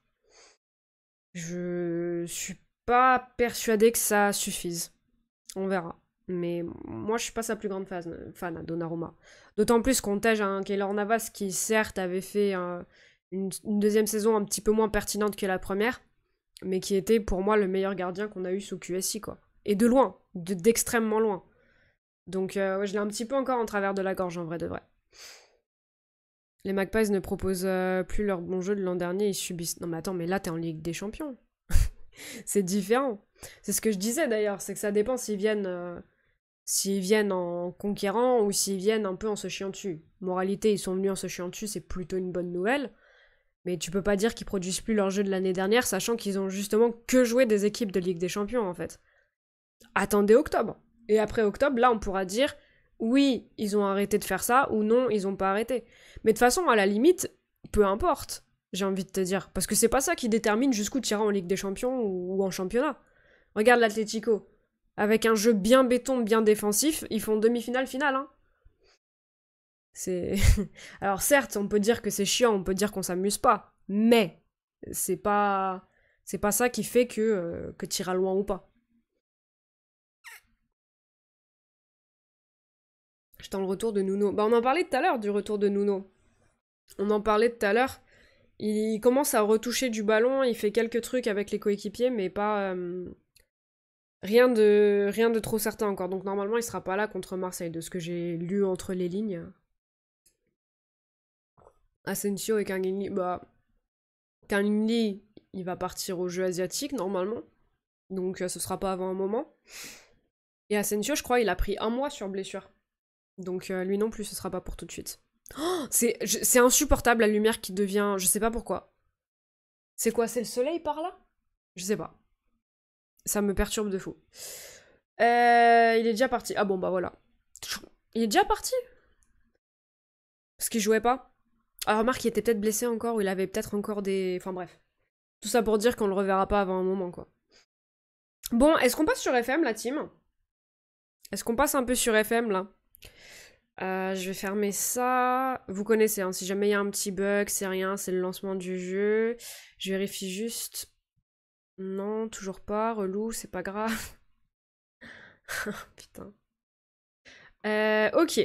je suis pas persuadée que ça suffise. On verra. Mais moi, je suis pas sa plus grande fan à Donnarumma. D'autant plus qu'on tège un Keylor Navas qui, certes, avait fait une deuxième saison un petit peu moins pertinente que la première, mais qui était pour moi le meilleur gardien qu'on a eu sous QSI, quoi. Et de loin, d'extrêmement loin. Donc ouais, je l'ai un petit peu encore en travers de la gorge, en vrai de vrai. Les Magpies ne proposent plus leur bon jeu de l'an dernier, ils subissent... Non mais attends, mais là t'es en Ligue des Champions. C'est différent. C'est ce que je disais d'ailleurs, c'est que ça dépend s'ils viennent en conquérant ou s'ils viennent un peu en se chiant dessus. Moralité, ils sont venus en se chiant dessus, c'est plutôt une bonne nouvelle. Mais tu peux pas dire qu'ils produisent plus leur jeu de l'année dernière, sachant qu'ils ont justement que joué des équipes de Ligue des Champions, en fait. Attendez octobre. Et après octobre, là, on pourra dire oui, ils ont arrêté de faire ça, ou non, ils ont pas arrêté. Mais de toute façon, à la limite, peu importe, j'ai envie de te dire. Parce que c'est pas ça qui détermine jusqu'où tu iras en Ligue des Champions ou en championnat. Regarde l'Atlético. Avec un jeu bien béton, bien défensif, ils font demi-finale, finale, hein. C'est... Alors certes, on peut dire que c'est chiant, on peut dire qu'on s'amuse pas, mais c'est pas... C'est pas ça qui fait que t'iras loin ou pas. J'attends le retour de Nuno. Bah on en parlait tout à l'heure du retour de Nuno. On en parlait tout à l'heure. Il commence à retoucher du ballon, il fait quelques trucs avec les coéquipiers, mais pas... rien de trop certain encore. Donc normalement, il sera pas là contre Marseille, de ce que j'ai lu entre les lignes. Asensio et Kangin Lee, bah... Kangin Lee, il va partir au jeu asiatique, normalement. Donc ce sera pas avant un moment. Et Asensio, je crois, il a pris un mois sur blessure. Donc lui non plus, ce sera pas pour tout de suite. Oh, c'est insupportable la lumière qui devient... Je sais pas pourquoi. C'est quoi, c'est le soleil par là? Je sais pas. Ça me perturbe de fou. Il est déjà parti. Ah bon, bah voilà. Il est déjà parti? Parce qu'il jouait pas. Alors remarque, il était peut-être blessé encore, ou il avait peut-être encore des... Enfin bref. Tout ça pour dire qu'on le reverra pas avant un moment, quoi. Bon, est-ce qu'on passe sur FM, la team? Est-ce qu'on passe un peu sur FM, là? Je vais fermer ça. Vous connaissez, hein, si jamais il y a un petit bug, c'est rien, c'est le lancement du jeu. Je vérifie juste. Non, toujours pas. Relou, c'est pas grave. Putain. Ok.